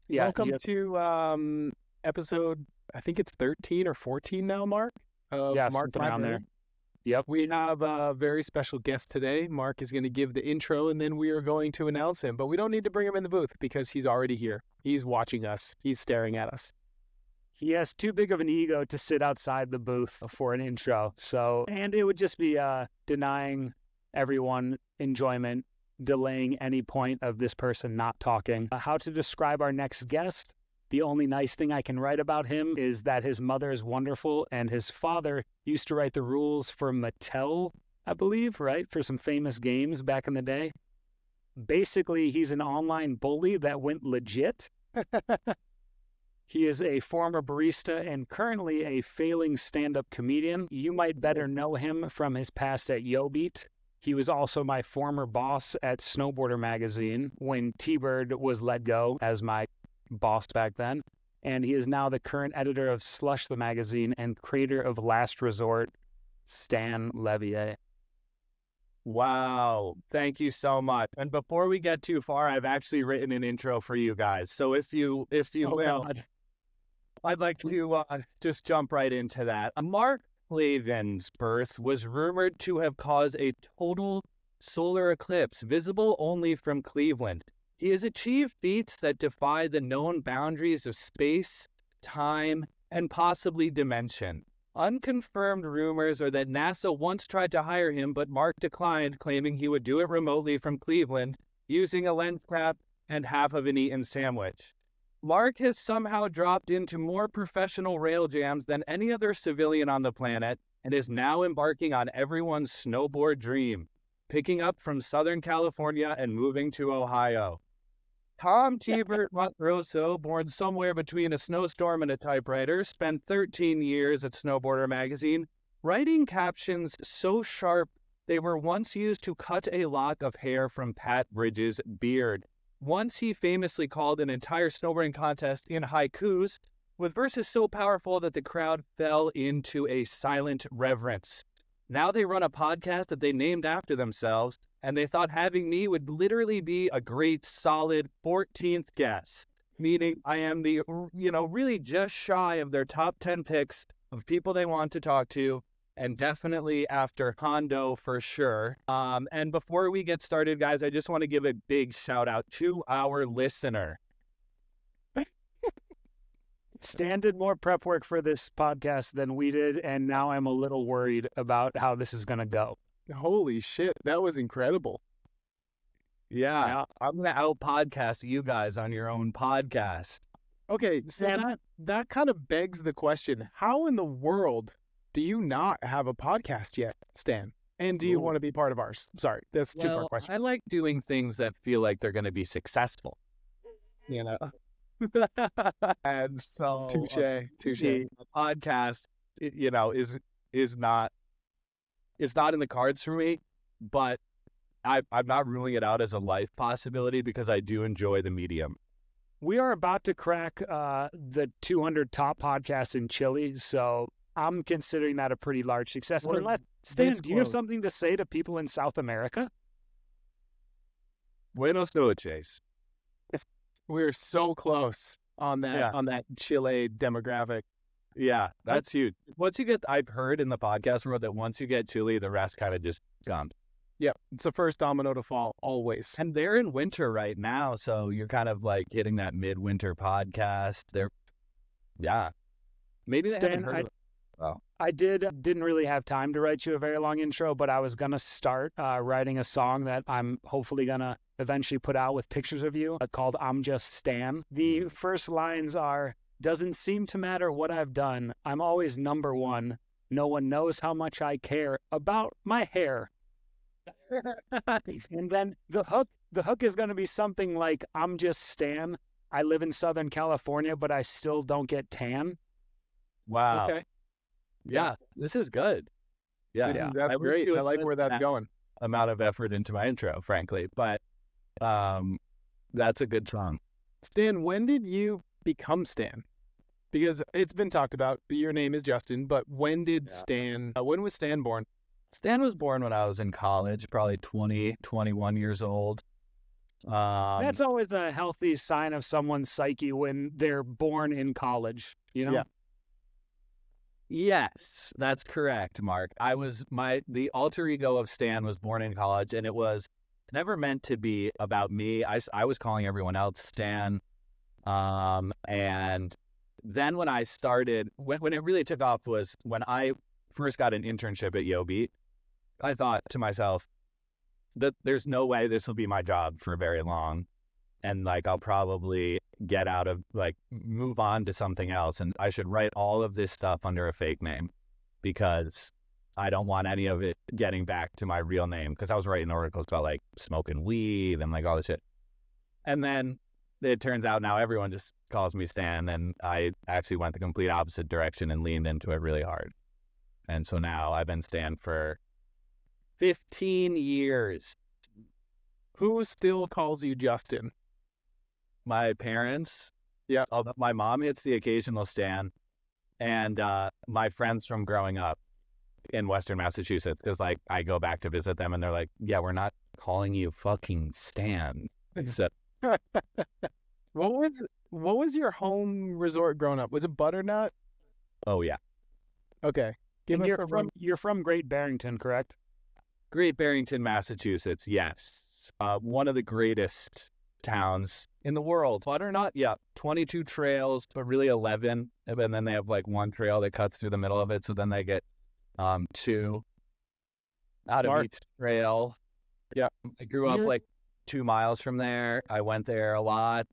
Yeah. Welcome to episode, I think it's 13 or 14 now, Mark. Yeah, Mark something around there. Yep. We have a very special guest today. Mark is going to give the intro, and then we are going to announce him. But we don't need to bring him in the booth because he's already here. He's watching us. He's staring at us. He has too big of an ego to sit outside the booth for an intro. And it would just be denying everyone enjoyment, delaying any point of this person not talking. How to describe our next guest? The only nice thing I can write about him is that his mother is wonderful, and his father used to write the rules for Mattel, I believe, right? For some famous games back in the day. Basically, he's an online bully that went legit. He is a former barista and currently a failing stand-up comedian. You might better know him from his past at YoBeat. He was also my former boss at Snowboarder magazine when T-Bird was let go as my boss back then. And he is now the current editor of Slush the magazine and creator of Last Resort, Stan Leveille. Wow. Thank you so much. And before we get too far, I've actually written an intro for you guys. So if you will, God. I'd like to just jump right into that. Mark Laven's birth was rumored to have caused a total solar eclipse, visible only from Cleveland. He has achieved feats that defy the known boundaries of space, time, and possibly dimension. Unconfirmed rumors are that NASA once tried to hire him, but Mark declined, claiming he would do it remotely from Cleveland, using a lens cap and half of an eaten sandwich. Mark has somehow dropped into more professional rail jams than any other civilian on the planet and is now embarking on everyone's snowboard dream, picking up from Southern California and moving to Ohio. Tom T-Bird Montroso, born somewhere between a snowstorm and a typewriter, spent 13 years at Snowboarder magazine, writing captions so sharp they were once used to cut a lock of hair from Pat Bridges' beard. Once he famously called an entire snowboarding contest in haikus, with verses so powerful that the crowd fell into a silent reverence. Now they run a podcast that they named after themselves, and they thought having me would literally be a great, solid 14th guest, meaning I am the, really just shy of their top 10 picks of people they want to talk to, and definitely after Hondo for sure. And before we get started, guys, I just want to give a big shout out to our listener. Stan did more prep work for this podcast than we did, and now I'm a little worried about how this is going to go. Holy shit, that was incredible. Yeah, I'm going to out-podcast you guys on your own podcast. Okay, so that kind of begs the question, how in the world do you not have a podcast yet, Stan? And do you want to be part of ours? Sorry, that's a two-part question. I like doing things that feel like they're going to be successful. You know? And so Touche. The podcast, is not in the cards for me, but I'm not ruling it out as a life possibility because I do enjoy the medium. We are about to crack the 200 top podcasts in Chile, so I'm considering that a pretty large success. Stan, do you have something to say to people in South America? Buenos noches. We're so close on that Chile demographic. Yeah, that's huge. I've heard in the podcast world that once you get Chile, the rest kind of just comes. Yeah, it's the first domino to fall, always. And they're in winter right now, so you're kind of like hitting that midwinter podcast. Maybe they haven't heard of it. Well, I didn't really have time to write you a very long intro, but I was going to start writing a song that I'm hopefully going to eventually put out with pictures of you called I'm Just Stan. The first lines are, doesn't seem to matter what I've done. I'm always number one. No one knows how much I care about my hair. And then the hook is going to be something like, I'm just Stan. I live in Southern California, but I still don't get tan. Wow. Okay. Yeah, this is good. Yeah. That's great. I like where that's going. Amount of effort into my intro, frankly, but that's a good song. Stan, when did you become Stan? Because it's been talked about, your name is Justin, but when did when was Stan born? Stan was born when I was in college, probably 20, 21 years old. That's always a healthy sign of someone's psyche when they're born in college, you know? Yeah. Yes, that's correct, Mark. The alter ego of Stan was born in college, and it was never meant to be about me. I was calling everyone else Stan. And then when I started, when it really took off was when I first got an internship at Yobi. I thought to myself that there's no way this will be my job for very long. And like, I'll probably move on to something else. And I should write all of this stuff under a fake name because I don't want any of it getting back to my real name. Cause I was writing articles about like smoking weed and like all this shit. And then it turns out now everyone just calls me Stan. And I actually went the complete opposite direction and leaned into it really hard. And so now I've been Stan for 15 years. Who still calls you Justin? My parents. Yeah. My mom hits the occasional Stan, and my friends from growing up in Western Massachusetts, because like I go back to visit them, and they're like, "Yeah, we're not calling you fucking Stan." So, what was your home resort growing up? Was it Butternut? oh yeah, Okay. And you're from Great Barrington, correct? Great Barrington, Massachusetts. Yes, one of the greatest towns in the world. Butternut, yeah, 22 trails, but really 11. And then they have like one trail that cuts through the middle of it. So then they get 2 out of each trail. Yeah. I grew up like 2 miles from there. I went there a lot,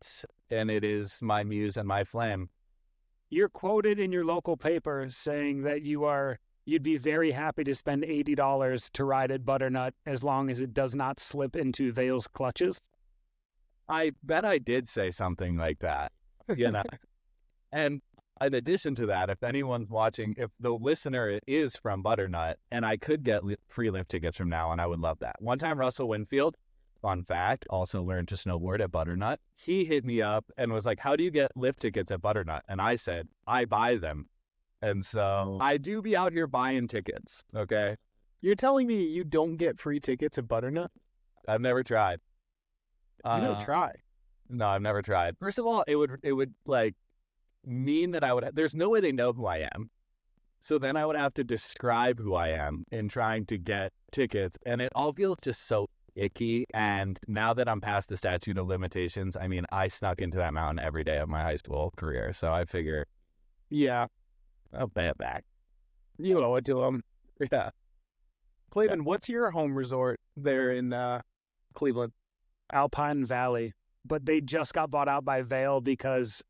and it is my muse and my flame. You're quoted in your local paper saying that you'd be very happy to spend $80 to ride at Butternut as long as it does not slip into Vale's clutches. I bet I did say something like that, you know. And in addition to that, if anyone's watching, if the listener is from Butternut, and I could get free lift tickets from now on, I would love that. One time, Russell Winfield, fun fact, also learned to snowboard at Butternut. He hit me up and was like, "How do you get lift tickets at Butternut?" And I said, "I buy them." And so I do be out here buying tickets, okay? You're telling me you don't get free tickets at Butternut? I've never tried. You don't try. No, I've never tried. First of all, it would like mean that I would. There's no way they know who I am. So then I would have to describe who I am in trying to get tickets, and it all feels just so icky. And now that I'm past the statute of limitations, I mean, I snuck into that mountain every day of my high school career, so I figure, Yeah, I'll pay it back. you owe it to them. Yeah. Clayton, what's your home resort there in Cleveland? Alpine Valley, but they just got bought out by Vale because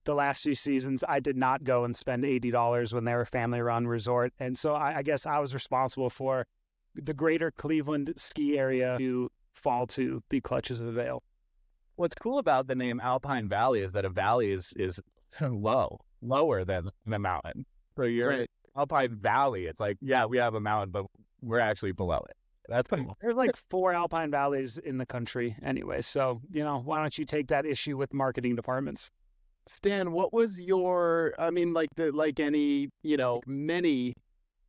the last few seasons I did not go and spend $80 when they were a family-run resort. And so I guess I was responsible for the greater Cleveland ski area to fall to the clutches of Vale. What's cool about the name Alpine Valley is that a valley is lower than the mountain. So you're Right. Alpine Valley. It's like, yeah, we have a mountain, but we're actually below it. That's cool. There's like 4 alpine valleys in the country anyway. So, why don't you take that issue with marketing departments? Stan, what was your? I mean, like any many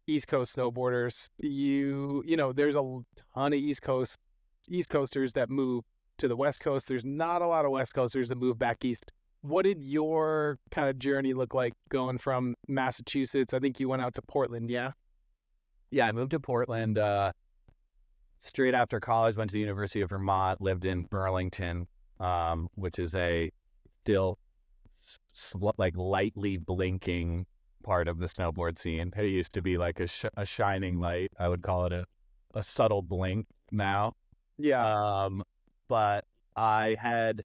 East Coast snowboarders, there's a ton of East Coasters that move to the West Coast. There's not a lot of West Coasters that move back east. What did your kind of journey look like going from Massachusetts? I think you went out to Portland, yeah? Yeah, I moved to Portland straight after college, went to the University of Vermont, lived in Burlington, which is a still like lightly blinking part of the snowboard scene. It used to be like a shining light. I would call it a subtle blink now. Yeah. But I had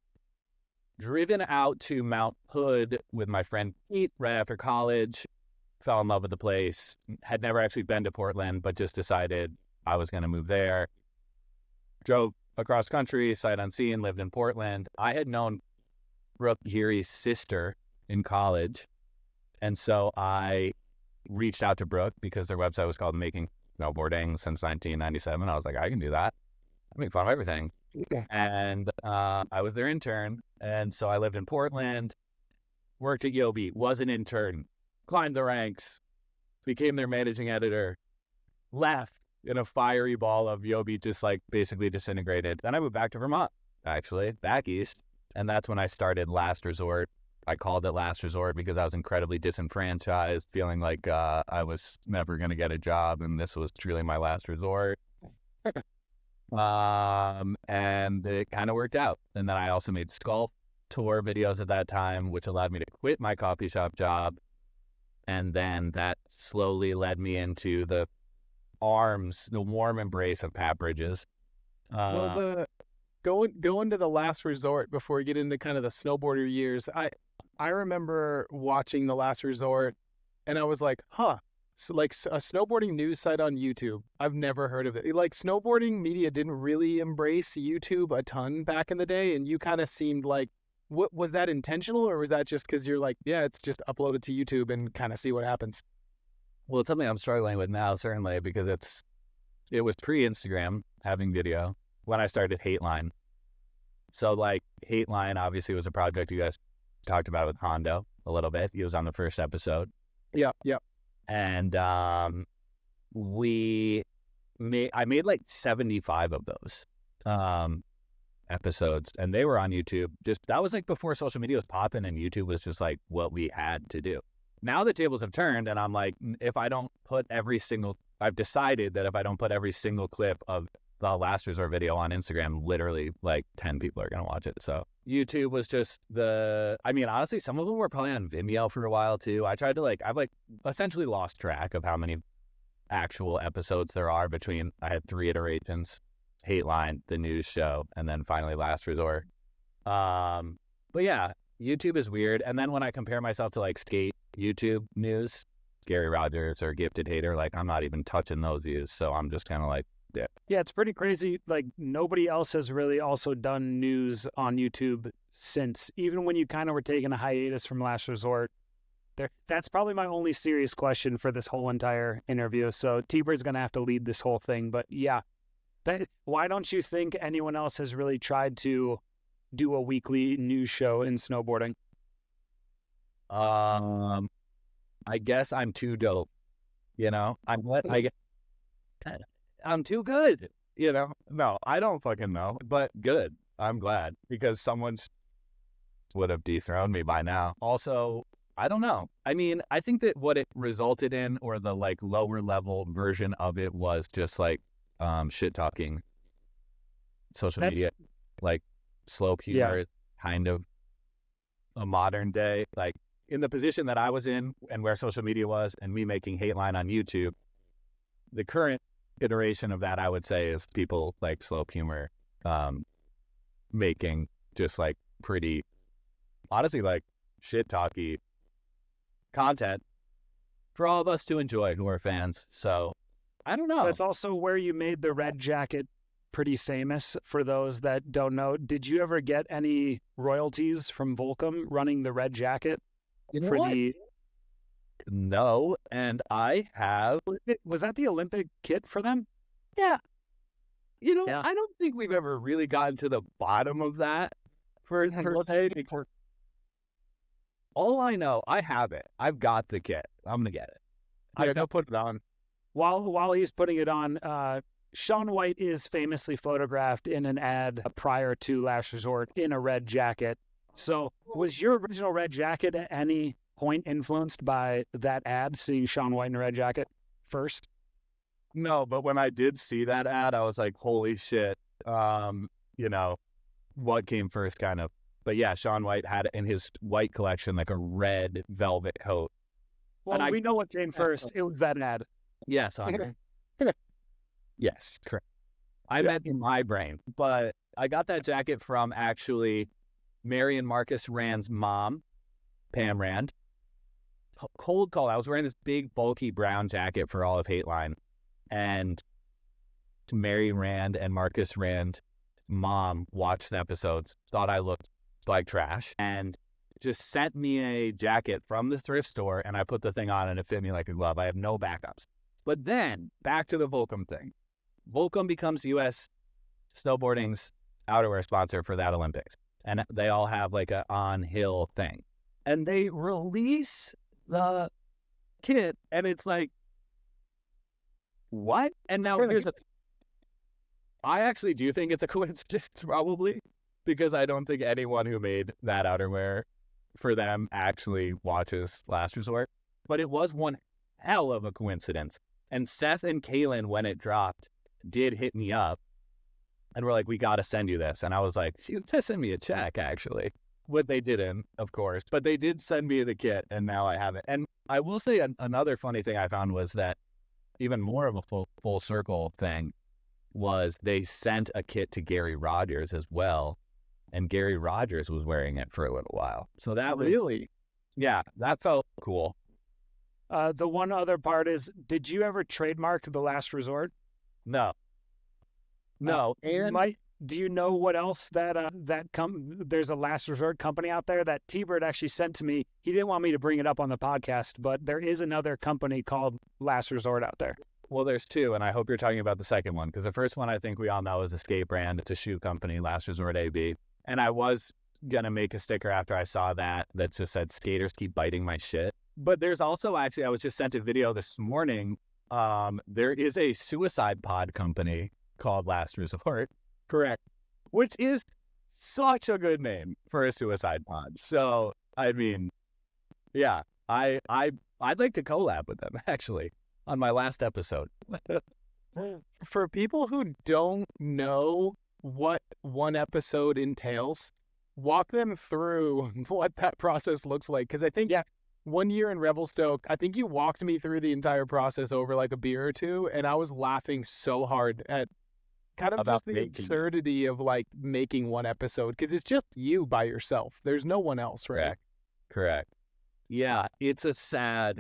driven out to Mount Hood with my friend Pete right after college, fell in love with the place, had never actually been to Portland, but just decided I was going to move there. Drove across country, sight unseen, lived in Portland. I had known Brooke Geary's sister in college. And so I reached out to Brooke because their website was called Making Snowboarding since 1997. I was like, I can do that. I make fun of everything. And I was their intern. And so I lived in Portland, worked at Yobi, was an intern, climbed the ranks, became their managing editor, left in a fiery ball of Yobi, just like basically disintegrated. Then I moved back to Vermont actually, back east. And that's when I started Last Resort. I called it Last Resort because I was incredibly disenfranchised, feeling like I was never going to get a job, and this was truly my last resort. And it kind of worked out. And then I also made Sculpt tour videos at that time, which allowed me to quit my coffee shop job. And then that slowly led me into the warm embrace of Pat Bridges. Well, going to the Last Resort before we get into kind of the snowboarder years, I remember watching the Last Resort, and I was like, huh. So like a snowboarding news site on YouTube. I've never heard of it. Like snowboarding media didn't really embrace YouTube a ton back in the day, and you kind of seemed like, what was that intentional, or was that just because you're like, yeah, it's just uploaded to YouTube and kind of see what happens? Well, it's something I'm struggling with now, certainly, because it was pre-Instagram having video when I started Hateline. So like Hateline obviously was a project you guys talked about with Hondo a little bit. He was on the first episode. Yeah. And I made like 75 of those episodes, and they were on YouTube. That was like before social media was popping, and YouTube was just like what we had to do. Now the tables have turned, and I'm like, I've decided that if I don't put every single clip of the Last Resort video on Instagram, literally like 10 people are going to watch it. So YouTube was just honestly, some of them were probably on Vimeo for a while too. I've essentially lost track of how many actual episodes there are between, I had 3 iterations, Hateline, the news show, and then finally Last Resort. But yeah, YouTube is weird. And then when I compare myself to like skate YouTube news, Gary Rogers or Gifted Hater, like I'm not even touching those views. So I'm just kind of like, yeah, it's pretty crazy. Like nobody else has really also done news on YouTube since, even when you kind of were taking a hiatus from Last Resort. That's probably my only serious question for this whole entire interview. So T-Bird's going to have to lead this whole thing. But yeah, why don't you think anyone else has really tried to do a weekly news show in snowboarding? I guess I'm too dope. I'm too good, No, I don't fucking know, but good. I'm glad because someone would have dethroned me by now. Also, I don't know. I mean, I think that what it resulted in, or the like lower level version of it, was just like shit talking social media, like slope humor, kind of a modern day, like in the position that I was in and where social media was, and me making Hateline on YouTube. The current iteration of that, I would say, is people like slope humor making just like pretty, honestly, like shit talky content for all of us to enjoy who are fans. So I don't know. That's also where you made the red jacket pretty famous. For those that don't know, did you ever get any royalties from Volcom running the red jacket? No, and I have. Was that the Olympic kit for them? Yeah. I don't think we've ever really gotten to the bottom of that per se, because all I know, I have it. I've got the kit. I'm going to get it. Yeah, go put it on. While he's putting it on, Shaun White is famously photographed in an ad prior to Last Resort in a red jacket. So was your original red jacket at any point influenced by that ad, seeing Shaun White in a red jacket first? No, but when I did see that ad, I was like, holy shit. What came first kind of. But yeah, Shaun White had in his white collection like a red velvet coat. Well, we know what came first. It was that ad. Yes, Andre. Yes, correct. I meant in my brain. But I got that jacket from actually Mary and Marcus Rand's mom, Pam Rand. Cold call. I was wearing this big, bulky brown jacket for all of Hateline. And Mary Rand and Marcus Rand mom watched the episodes, thought I looked like trash, and just sent me a jacket from the thrift store, and I put the thing on and it fit me like a glove. I have no backups. But then back to the Volcom thing. Volcom becomes U.S. snowboarding's outerwear sponsor for that Olympics. And they all have like a on-hill thing. And they release the kit, and it's like, what? And now here's I actually do think it's a coincidence, probably. because I don't think anyone who made that outerwear for them actually watches Last Resort. But it was one hell of a coincidence. And Seth and Kaylin, when it dropped, did hit me up and were like, we got to send you this. And I was like, you just send me a check, actually. What they didn't, of course, but they did send me the kit, and now I have it. And I will say another funny thing I found was that even more of a full circle thing was they sent a kit to Gary Rogers as well, and Gary Rogers was wearing it for a little while. So that was Really? yeah, that felt cool. The one other part is, did you ever trademark The Last Resort? No, and Do you know what else there's a Last Resort company out there that T-Bird actually sent to me. He didn't want me to bring it up on the podcast, but there is another company called Last Resort out there. well, there's two, and I hope you're talking about the second one, because the first one I think we all know is a skate brand. It's a shoe company, Last Resort AB. And I was going to make a sticker after I saw that just said, skaters keep biting my shit. But there's also actually, I was just sent a video this morning. There is a suicide pod company called Last Resort. Correct. Which is such a good name for a suicide pod. So, I mean, yeah, I'd like to collab with them, actually, on my last episode. For people who don't know what one episode entails, walk them through what that process looks like. Because I think, 1 year in Revelstoke, I think you walked me through the entire process over like a beer or two, and I was laughing so hard at kind of About just the making absurdity of like making one episode, because it's just you by yourself. There's no one else, right? Correct. Yeah, it's a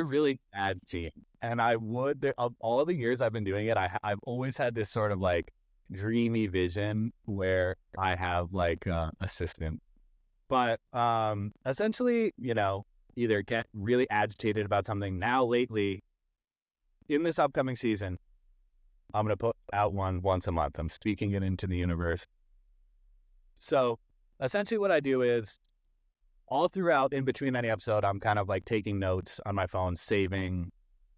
really sad scene. And of all the years I've been doing it, I've always had this sort of like dreamy vision where I have like an assistant. But essentially, either get really agitated about something. Now lately, in this upcoming season, I'm going to put out one once a month. I'm speaking it into the universe. So essentially what I do is all throughout, in between any episode, I'm kind of like taking notes on my phone, saving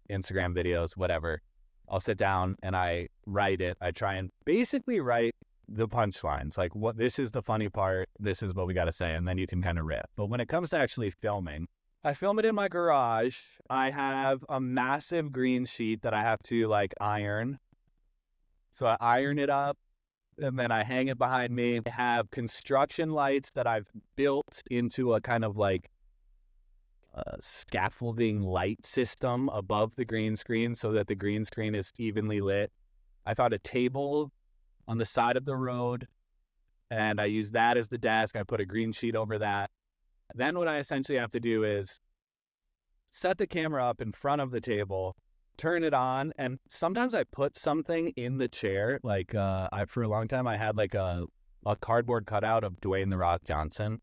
Instagram videos, whatever. I'll sit down and I write it. I try and basically write the punchlines, like this is the funny part, this is what we got to say, and then you can kind of riff. But when it comes to actually filming, I film it in my garage. I have a massive green sheet that I have to like iron. So I iron it up, and then I hang it behind me. I have construction lights that I've built into a kind of like scaffolding light system above the green screen so that the green screen is evenly lit. I found a table on the side of the road, and I use that as the desk. I put a green sheet over that. Then what I essentially have to do is set the camera up in front of the table, turn it on, and sometimes I put something in the chair. Like for a long time, I had like a cardboard cutout of Dwayne "The Rock" Johnson,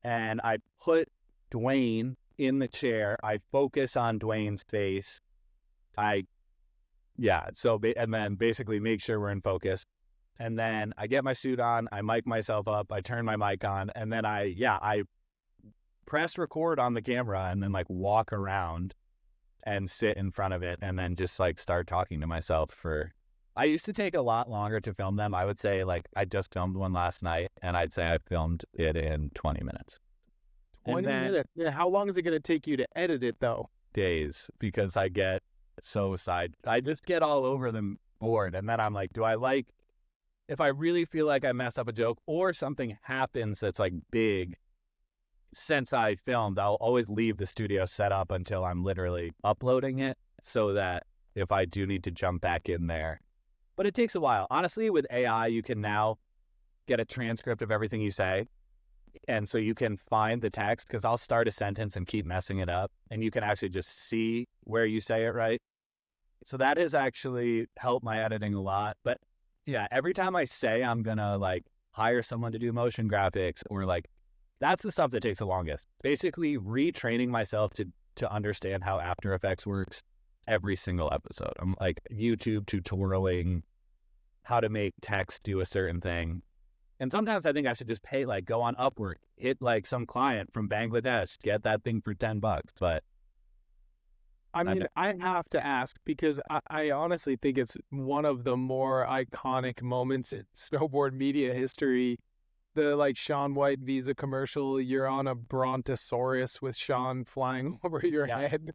and I put Dwayne in the chair. I focus on Dwayne's face. And then basically make sure we're in focus. And then I get my suit on, I mic myself up, I turn my mic on, and then I press record on the camera and then like walk around and sit in front of it and then just like start talking to myself I used to take a lot longer to film them. I would say like I just filmed one last night and I'd say I filmed it in 20 minutes. 20 minutes? Yeah, how long is it going to take you to edit it though? Days, because I get I just get all over them board. And then I'm like, if I really feel like I mess up a joke or something happens that's like big, since I filmed, I'll always leave the studio set up until I'm literally uploading it so that if I do need to jump back in there. But it takes a while. Honestly, with AI, you can now get a transcript of everything you say. And so you can find the text, because I'll start a sentence and keep messing it up. And you can actually just see where you say it right. So that has actually helped my editing a lot. But yeah, every time I say I'm going to like hire someone to do motion graphics or like, that's the stuff that takes the longest. Basically retraining myself to understand how After Effects works every single episode. I'm like YouTube tutorialing how to make text do a certain thing. And sometimes I think I should just go on Upwork, hit like some client from Bangladesh, get that thing for $10. But I mean, I have to ask because I honestly think it's one of the more iconic moments in snowboard media history. The like Shaun White Visa commercial, you're on a brontosaurus with Shaun flying over your head.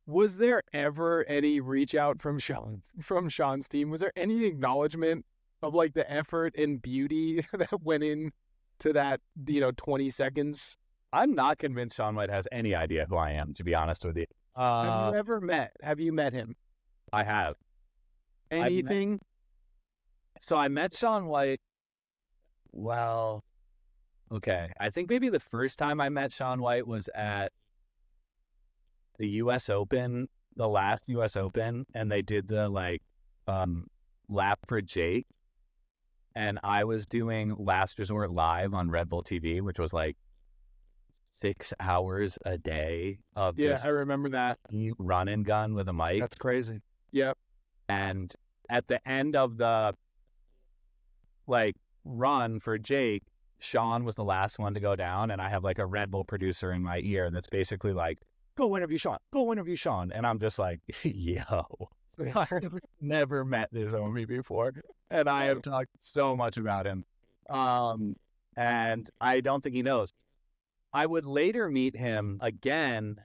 Was there ever any reach out from Shaun's team? Was there any acknowledgement of like the effort and beauty that went in to that, 20 seconds? I'm not convinced Shaun White has any idea who I am, to be honest with you. Have you met him? I have. Anything? So I met Shaun White. Well, okay. I think maybe the first time I met Shaun White was at the U.S. Open, the last U.S. Open, and they did the lap for Jake, and I was doing Last Resort live on Red Bull TV, which was like 6 hours a day of I remember that. Run and gun with a mic. That's crazy. Yep. And at the end of the run for Jake, Shaun was the last one to go down, and I have like a Red Bull producer in my ear that's basically like, go interview Shaun. And I'm just like, yo, I've never met this homie before. And I have talked so much about him. And I don't think he knows. I would later meet him again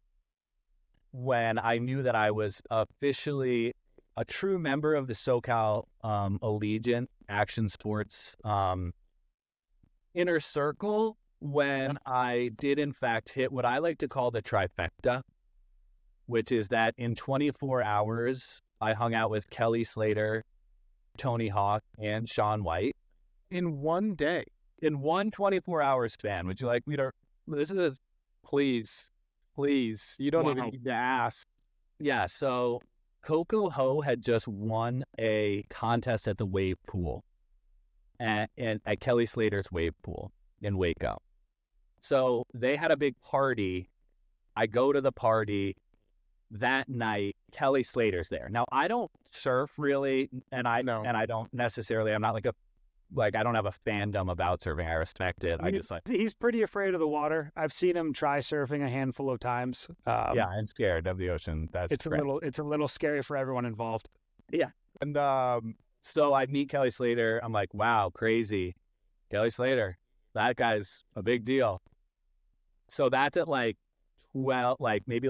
when I knew that I was officially a true member of the SoCal Allegiant Action Sports inner circle, when I did in fact hit what I like to call the trifecta, which is that in 24 hours, I hung out with Kelly Slater, Tony Hawk, and Shaun White. In one day? In one 24-hour span. Would you like me to... Please. You don't even need to ask. Yeah, so Coco Ho had just won a contest at the wave pool at Kelly Slater's wave pool in Waco. So they had a big party. I go to the party that night. Kelly Slater's there. Now, I don't surf really, and I don't necessarily, I'm not I don't have a fandom about surfing. I respect it. He's pretty afraid of the water. I've seen him try surfing a handful of times. Yeah, I'm scared of the ocean. It's a little scary for everyone involved. Yeah. And so I meet Kelly Slater. I'm like, wow, crazy. Kelly Slater, that guy's a big deal. So that's at 12, maybe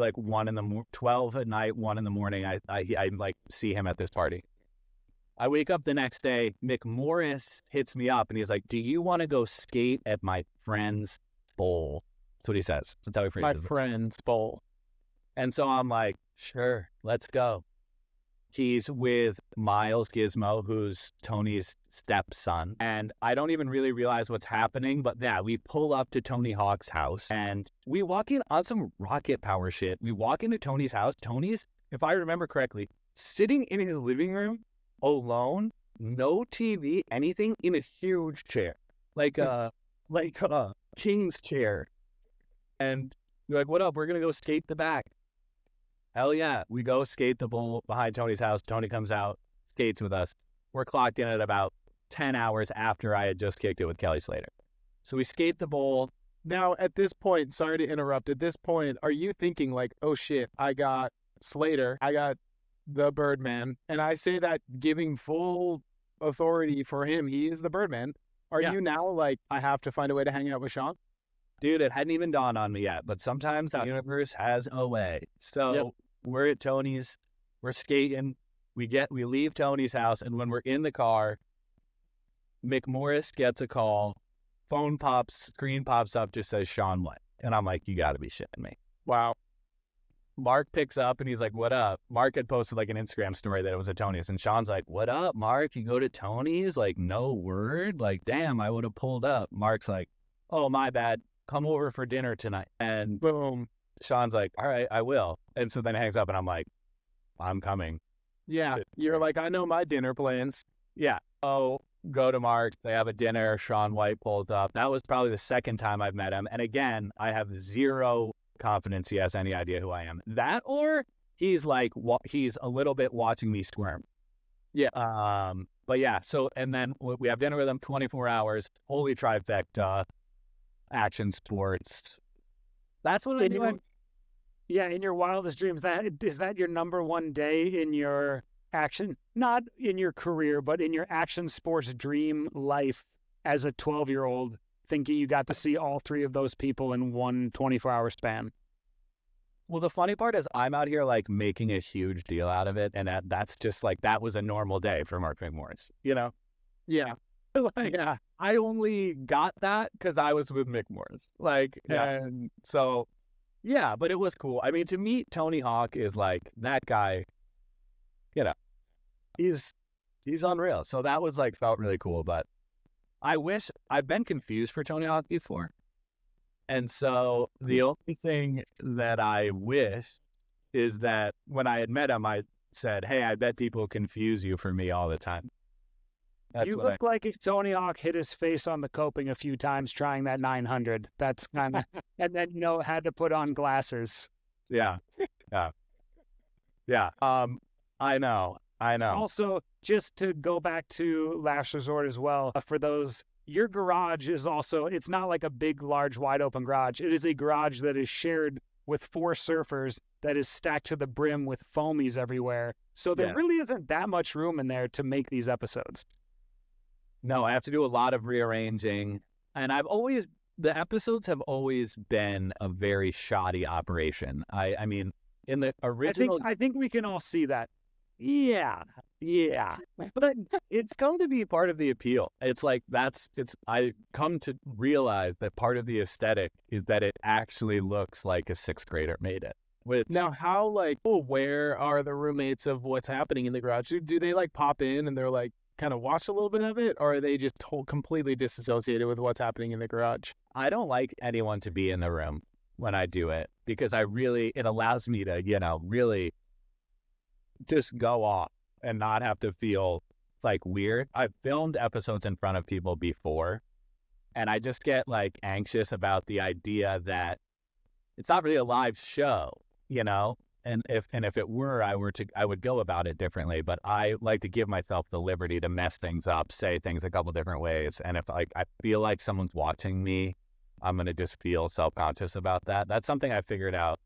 12 at night, 1 in the morning. I see him at this party. I wake up the next day, Mick Morris hits me up, and he's like, do you want to go skate at my friend's bowl? That's what he says. That's how he phrases it. My friend's bowl. And so I'm like, sure, let's go. He's with Miles Gizmo, who's Tony's stepson. And I don't even really realize what's happening, but yeah, we pull up to Tony Hawk's house, and we walk in on some rocket power shit. We walk into Tony's house. Tony's, if I remember correctly, sitting in his living room, alone, no TV, anything, in a huge chair, like a king's chair. And you're like, what up? We're gonna go skate the back. Hell yeah, we go skate the bowl behind Tony's house. Tony comes out, skates with us. We're clocked in at about 10 hours after I had just kicked it with Kelly Slater. So we skate the bowl. Now, at this point, sorry to interrupt. At this point, are you thinking like, oh shit, I got Slater, I got the Birdman, and I say that giving full authority for him, he is the Birdman. Are you now like, I have to find a way to hang out with Shaun? Dude, it hadn't even dawned on me yet, but sometimes the universe has a way. So we're at Tony's, we're skating, we leave Tony's house, and when we're in the car, Mick Morris gets a call, screen pops up, just says Shaun White. And I'm like, you gotta be shitting me. Wow. Mark picks up and he's like, what up? Mark had posted an Instagram story that it was at Tony's, and Shaun's like, what up, Mark? You go to Tony's? No word? Damn, I would have pulled up. Mark's like, oh, my bad. Come over for dinner tonight. And boom. Shaun's like, all right, I will. And so then he hangs up, and I'm like, I'm coming. Yeah. You're like, I know my dinner plans. Yeah. Oh, go to Mark. They have a dinner. Shaun White pulls up. That was probably the second time I've met him. And again, I have zero confidence he has any idea who I am. That, or he's he's a little bit watching me squirm. Yeah. But yeah, so, and then we have dinner with him, 24 hours, holy trifecta, action sports. That's what I do. Yeah, in your wildest dreams, is that your number one day in your action, not in your career, but in your action sports dream life as a 12-year-old, thinking you got to see all three of those people in one 24-hour span? Well, the funny part is I'm out here like making a huge deal out of it. And that's just like, that was a normal day for Mark McMorris, you know? Yeah. Like, Yeah. I only got that because I was with Mick Morris. Like, Yeah. and so, yeah, but it was cool. I mean, to meet Tony Hawk is like, that guy, you know, he's unreal. So that was like, felt really cool. But I've been confused for Tony Hawk before. And so the only thing that I wish is that when I had met him, I said, hey, I bet people confuse you for me all the time. You look like if Tony Hawk hit his face on the coping a few times trying that 900. That's kind of, and then, had to put on glasses. Yeah. Yeah. Yeah. I know. Also, just to go back to Last Resort as well, for those, your garage is also, it's not like a big, large, wide open garage. It is a garage that is shared with 4 surfers that is stacked to the brim with foamies everywhere. So there really isn't that much room in there to make these episodes. No, I have to do a lot of rearranging. And the episodes have always been a very shoddy operation. I mean, in the original... I think we can all see that. Yeah. But it's come to be part of the appeal. It's like, I come to realize that part of the aesthetic is that it actually looks like a 6th grader made it. Now, how, like, aware are the roommates of what's happening in the garage? Do they, like, pop in and they're, like, kind of watch a little bit of it? Or are they just completely disassociated with what's happening in the garage? I don't like anyone to be in the room when I do it because it allows me to, really just go off and not have to feel, like, weird. I've filmed episodes in front of people before, and I just get, like, anxious about the idea that it's not really a live show, And if it were, I would go about it differently. But I like to give myself the liberty to mess things up, say things a couple different ways. And if I feel like someone's watching me, I'm gonna just feel self-conscious about that. That's something I figured out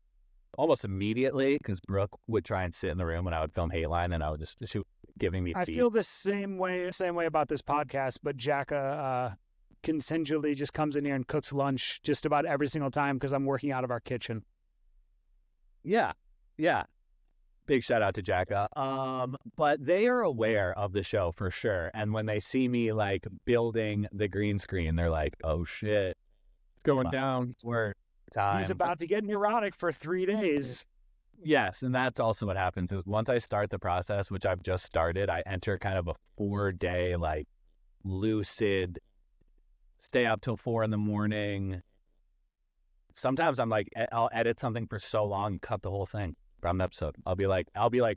almost immediately because Brooke would try and sit in the room when I would film Hateline, and I would just shoot, giving me. I feel the same way about this podcast, but Jacka consensually just comes in here and cooks lunch just about every single time because I'm working out of our kitchen. Yeah. Big shout out to Jacka. But they are aware of the show for sure. And when they see me like building the green screen, they're like, oh shit. It's going down. We're time. He's about to get neurotic for 3 days. Yes. And that's also what happens is once I start the process, which I've just started, I enter kind of a 4-day, like lucid, stay up till 4 a.m. Sometimes I'm like, I'll edit something for so long, cut the whole thing from an episode. I'll be like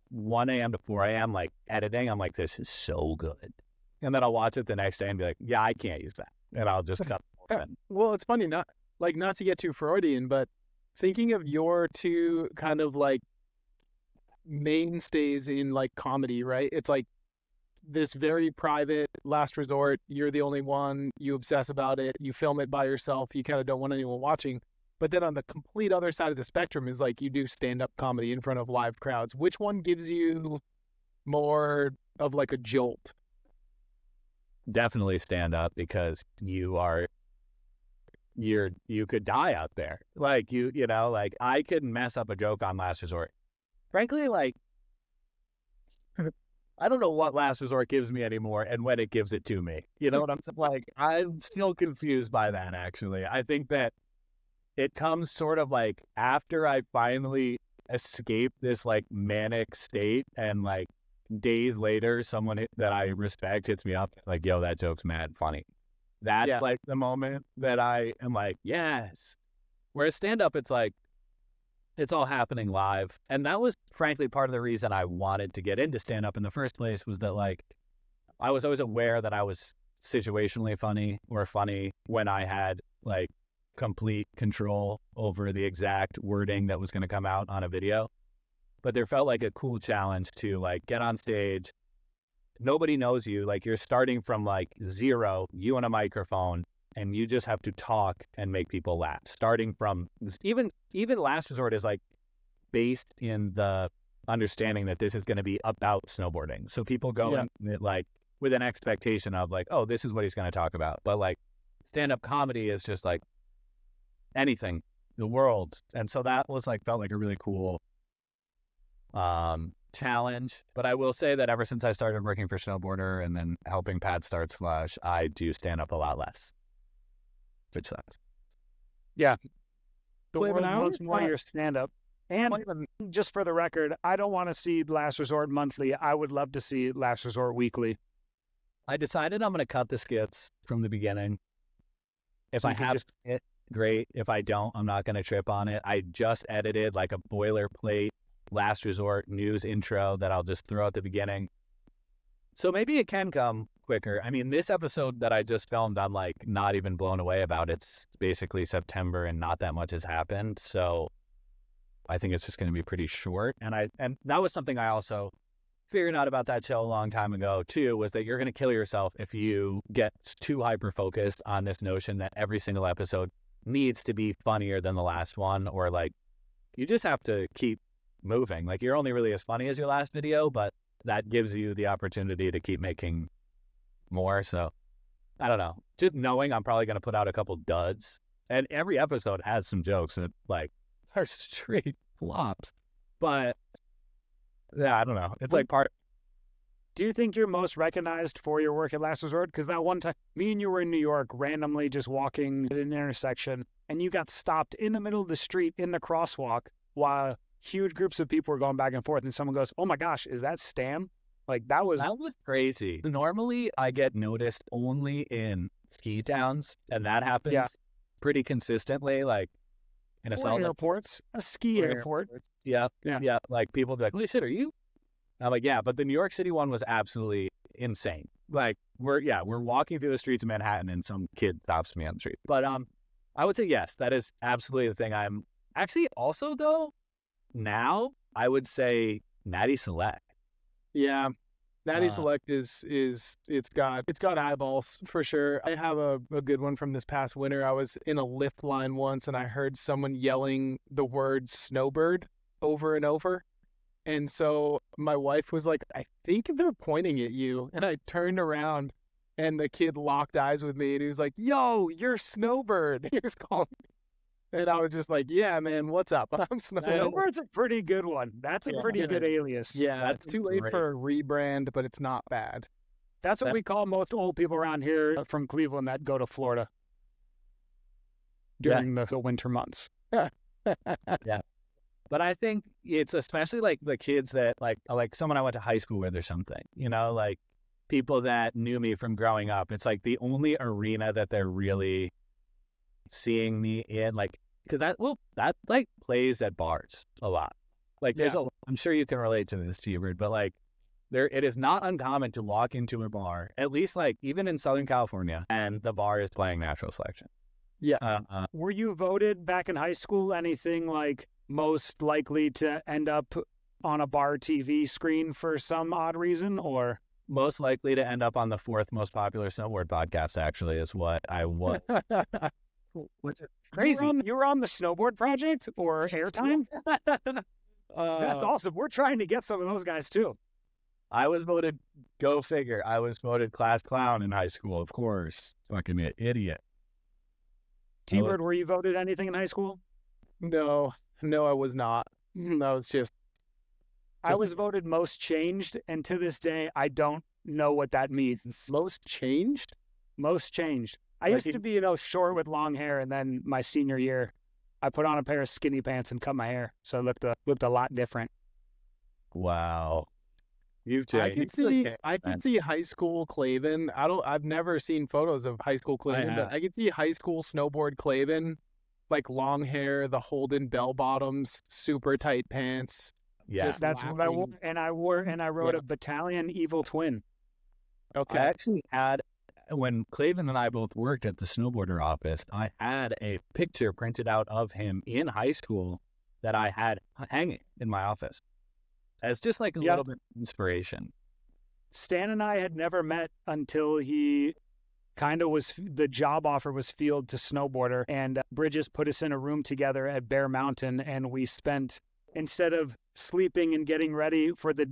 1 a.m. to 4 a.m. like editing. I'm like, this is so good. And then I'll watch it the next day and be like, yeah, I can't use that. And I'll just cut the whole thing. Well, it's funny, not to get too Freudian, but thinking of your two kind of like mainstays in like comedy, right? It's like this very private Last Resort. You're the only one. You obsess about it. You film it by yourself. You kind of don't want anyone watching. But then on the complete other side of the spectrum is like you do stand-up comedy in front of live crowds. Which one gives you more of like a jolt? Definitely stand-up because you could die out there. Like like I could mess up a joke on Last Resort. Frankly, like I don't know what Last Resort gives me anymore and when it gives it to me. You know what I'm saying? Like I'm still confused by that actually. I think that it comes sort of like after I finally escape this like manic state and like days later, someone that I respect hits me up like, yo, that joke's mad funny. That's like the moment that I am like, yes. Whereas stand-up, it's like, it's all happening live. And that was frankly part of the reason I wanted to get into stand-up in the first place was that like, I was always aware that I was situationally funny or funny when I had like complete control over the exact wording that was going to come out on a video. But there felt like a cool challenge to like get on stage. Nobody knows you. Like you're starting from like zero, you and a microphone, and you just have to talk and make people laugh. Starting from even Last Resort is like based in the understanding that this is going to be about snowboarding. So people go in it like with an expectation of like, oh, this is what he's going to talk about. But like stand-up comedy is just like anything, the world. And so that was like, felt like a really cool challenge. But I will say that ever since I started working for Snowboarder and then helping Pat start Slush, I do stand up a lot less, which sucks. Yeah. The Clavin, world how wants is more of that- your stand-up. And just for the record, I don't want to see Last Resort monthly. I would love to see Last Resort weekly. I decided I'm going to cut the skits from the beginning. If So I you can have just- it, great. If I don't, I'm not going to trip on it. I just edited like a boilerplate Last Resort news intro that I'll just throw at the beginning. So maybe it can come quicker. I mean, this episode that I just filmed, I'm like not even blown away about. It's basically September and not that much has happened. So I think it's just going to be pretty short. And that was something I also figured out about that show a long time ago too, was that you're going to kill yourself if you get too hyper-focused on this notion that every single episode needs to be funnier than the last one, or like you just have to keep moving. Like you're only really as funny as your last video, but that gives you the opportunity to keep making more. So I don't know, just knowing I'm probably going to put out a couple duds, and every episode has some jokes that like are straight flops, but yeah, I don't know. It's like part. Do you think you're most recognized for your work at Last Resort? Because that one time, me and you were in New York, randomly just walking at an intersection, and you got stopped in the middle of the street in the crosswalk while huge groups of people were going back and forth, and someone goes, "Oh my gosh, is that Stan?" Like that was Crazy. Normally, I get noticed only in ski towns, and that happens pretty consistently. Like in a cell airports, a ski airport. Yeah. Yeah. Like people be like, "Holy shit, are you?" I'm like, "Yeah," but the New York City one was absolutely insane. Like we're walking through the streets of Manhattan, and some kid stops me on the street. But I would say yes, that is absolutely the thing. I'm actually also though now I would say Natty Select. Yeah. Natty Select is it's got eyeballs for sure. I have a good one from this past winter. I was in a lift line once and I heard someone yelling the word snowbird over and over. And so my wife was like, "I think they're pointing at you." And I turned around and the kid locked eyes with me and he was like, "Yo, you're Snowbird." He was calling me. And I was just like, "Yeah, man, what's up? I'm Snowbird." Snowbird's a pretty good one. That's a pretty good alias. Yeah, it's too late for a rebrand, but it's not bad. That's what we call most old people around here from Cleveland that go to Florida during the winter months. Yeah. But I think it's especially like the kids that like someone I went to high school with or something, you know, like people that knew me from growing up. It's like the only arena that they're really seeing me in, like, because that like plays at bars a lot. Like there's I'm sure you can relate to this, T-Bird, but like it is not uncommon to walk into a bar, at least like even in Southern California, and the bar is playing Natural Selection. Yeah. Were you voted back in high school anything like most likely to end up on a bar TV screen for some odd reason, or most likely to end up on the 4th most popular snowboard podcast? Actually, is what I was. What's it? Crazy. You were on the Snowboard Project or Airtime? That's awesome. We're trying to get some of those guys too. I was voted, go figure, I was voted class clown in high school, of course. Fucking idiot. T-Bird, were you voted anything in high school? No, I was not. That was just I was voted most changed, and to this day, I don't know what that means. Most changed? Most changed. I used to be, short with long hair, and then my senior year, I put on a pair of skinny pants and cut my hair, so it looked a lot different. Wow. You've I changed. could see high school Clavin. I've never seen photos of high school Clavin, but I could see high school snowboard Clavin, like long hair, the Holden bell bottoms, super tight pants. Yeah. That's what I wore, and I rode a Battalion Evil Twin. Okay. I actually had, when Clavin and I both worked at the snowboarder office, I had a picture printed out of him in high school that I had hanging in my office as just like a little bit of inspiration. Stan and I had never met until he kind of the job offer was field to snowboarder, and Bridges put us in a room together at Bear Mountain, and we spent instead of sleeping and getting ready for the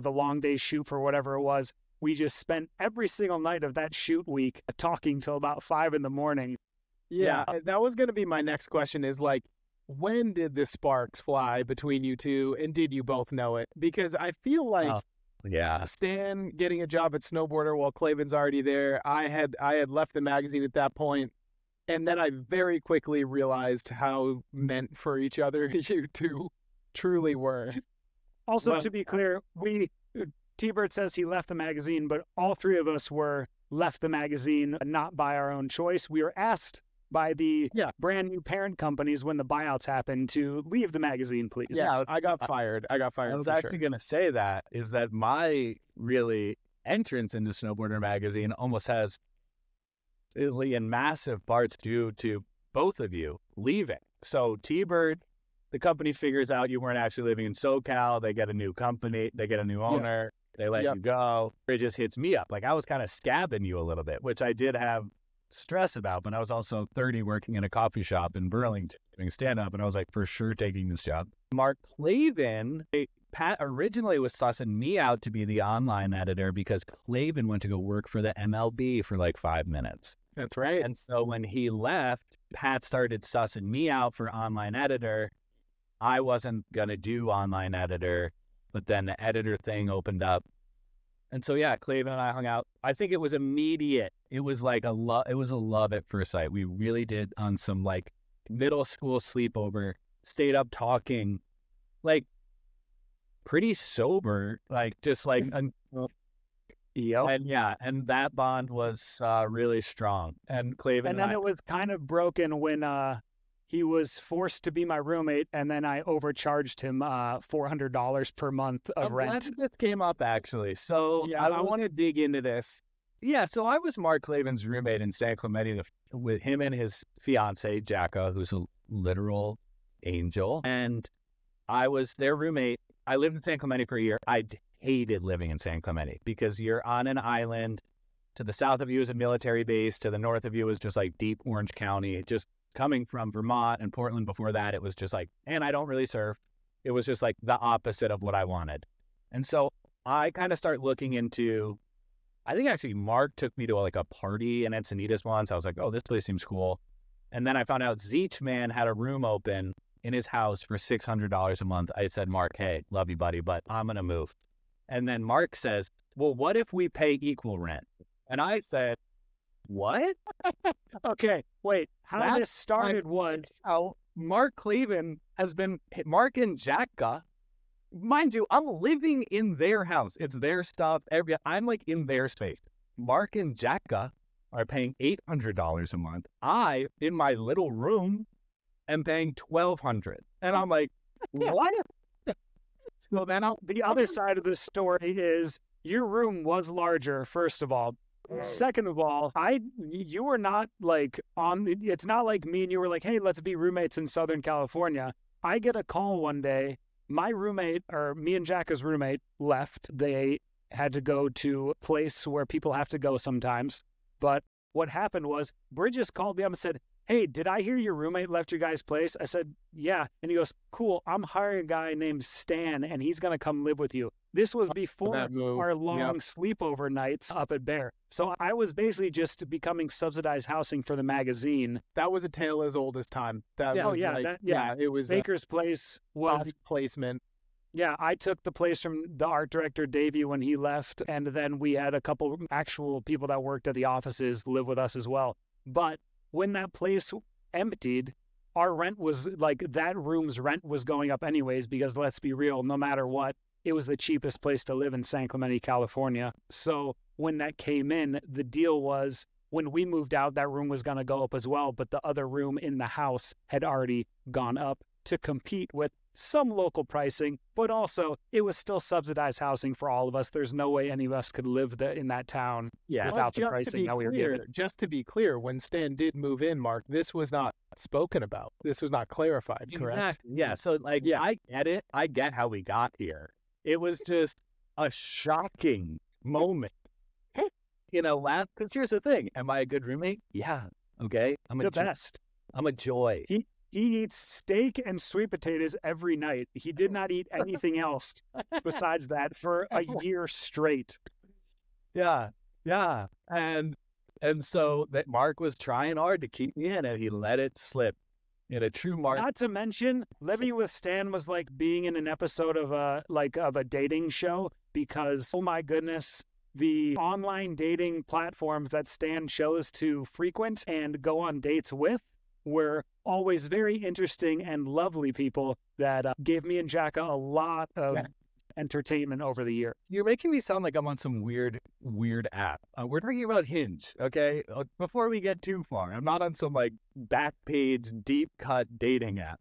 long day shoot for whatever it was, we just spent every single night of that shoot week talking till about 5 a.m. Yeah, that was going to be my next question is like, when did the sparks fly between you two, and did you both know it? Because I feel like Stan getting a job at Snowboarder while Clavin's already there. I had left the magazine at that point, and then I very quickly realized how meant for each other you two truly were. Also, to be clear, T-Bird says he left the magazine, but all three of us were left the magazine not by our own choice. We were asked by the brand new parent companies when the buyouts happened to leave the magazine, please. Yeah, I got fired. I was actually going to say that my really entrance into Snowboarder magazine almost has in massive parts due to both of you leaving. So T-Bird, the company figures out you weren't actually living in SoCal. They get a new company. They get a new owner. They let you go. It just hits me up. Like I was kind of scabbing you a little bit, which I did have stress about, but I was also 30 working in a coffee shop in Burlington doing stand-up, and I was like, for sure taking this job. Mark Clavin, Pat originally was sussing me out to be the online editor because Clavin went to go work for the MLB for like 5 minutes. That's right. And so when he left, Pat started sussing me out for online editor. I wasn't going to do online editor, but then the editor thing opened up. And so, Clavin and I hung out. I think it was immediate. It was like it was a love at first sight. We really did on some like middle school sleepover, stayed up talking, like pretty sober, like just like, and that bond was really strong. And Clavin and then it was kind of broken when he was forced to be my roommate, and then I overcharged him $400 per month of rent. I'm glad this came up, actually. So I want to dig into this. Yeah, so I was Mark Clavin's roommate in San Clemente with him and his fiance, Jacka, who's a literal angel. And I was their roommate. I lived in San Clemente for a year. I hated living in San Clemente because you're on an island. To the south of you is a military base. To the north of you is just like deep Orange County. Just coming from Vermont and Portland before that, it was just like, and I don't really surf. It was just like the opposite of what I wanted. And so I kind of start looking into, I think actually Mark took me to like a party in Encinitas once. I was like, oh, this place seems cool. And then I found out Zeech Man had a room open in his house for $600 a month. I said, Mark, hey, love you, buddy, but I'm going to move. And then Mark says, well, what if we pay equal rent? And I said, what? Okay, wait. How this started was how Mark Clavin has been, Mark and Jacka, mind you, I'm living in their house. It's their stuff. I'm like in their space. Mark and Jacka are paying $800 a month. I, in my little room, am paying $1,200. And I'm like, what? So then the other side of the story is your room was larger, first of all. Second of all, you were not like it's not like me and you were like, hey, let's be roommates in Southern California. I get a call one day. My roommate, or me and Jacka's roommate, left. They had to go to a place where people have to go sometimes. But what happened was Bridges called me up and said, hey, did I hear your roommate left your guys' place? I said, yeah. And he goes, cool, I'm hiring a guy named Stan, and he's going to come live with you. This was before our long sleepover nights up at Bear. So I was basically just becoming subsidized housing for the magazine. That was a tale as old as time. It was Baker's Place was placement. Yeah, I took the place from the art director, Davey, when he left. And then we had a couple actual people that worked at the offices live with us as well. But when that place emptied, our rent was like that room's rent was going up anyways, because let's be real, no matter what, it was the cheapest place to live in San Clemente, California. So when that came in, the deal was when we moved out, that room was going to go up as well. But the other room in the house had already gone up to compete with some local pricing, but also it was still subsidized housing for all of us. There's no way any of us could live in that town without the pricing that we were given. Just to be clear, when Stan did move in, Mark, this was not spoken about. This was not clarified, correct? Exactly. Yeah. So I get it. I get how we got here. It was just a shocking moment. Because here's the thing. Am I a good roommate? Yeah. Okay. I'm the best. I'm a joy. He eats steak and sweet potatoes every night. He did not eat anything else besides that for a year straight. Yeah, yeah. And so that Mark was trying hard to keep me in, and he let it slip. In a true Mark. Not to mention, living with Stan was like being in an episode of a dating show, because oh my goodness, the online dating platforms that Stan chose to frequent and go on dates with were always very interesting and lovely people that gave me and Jacka a lot of entertainment over the year. You're making me sound like I'm on some weird app. We're talking about Hinge, okay? Before we get too far, I'm not on some like back page, deep cut dating app.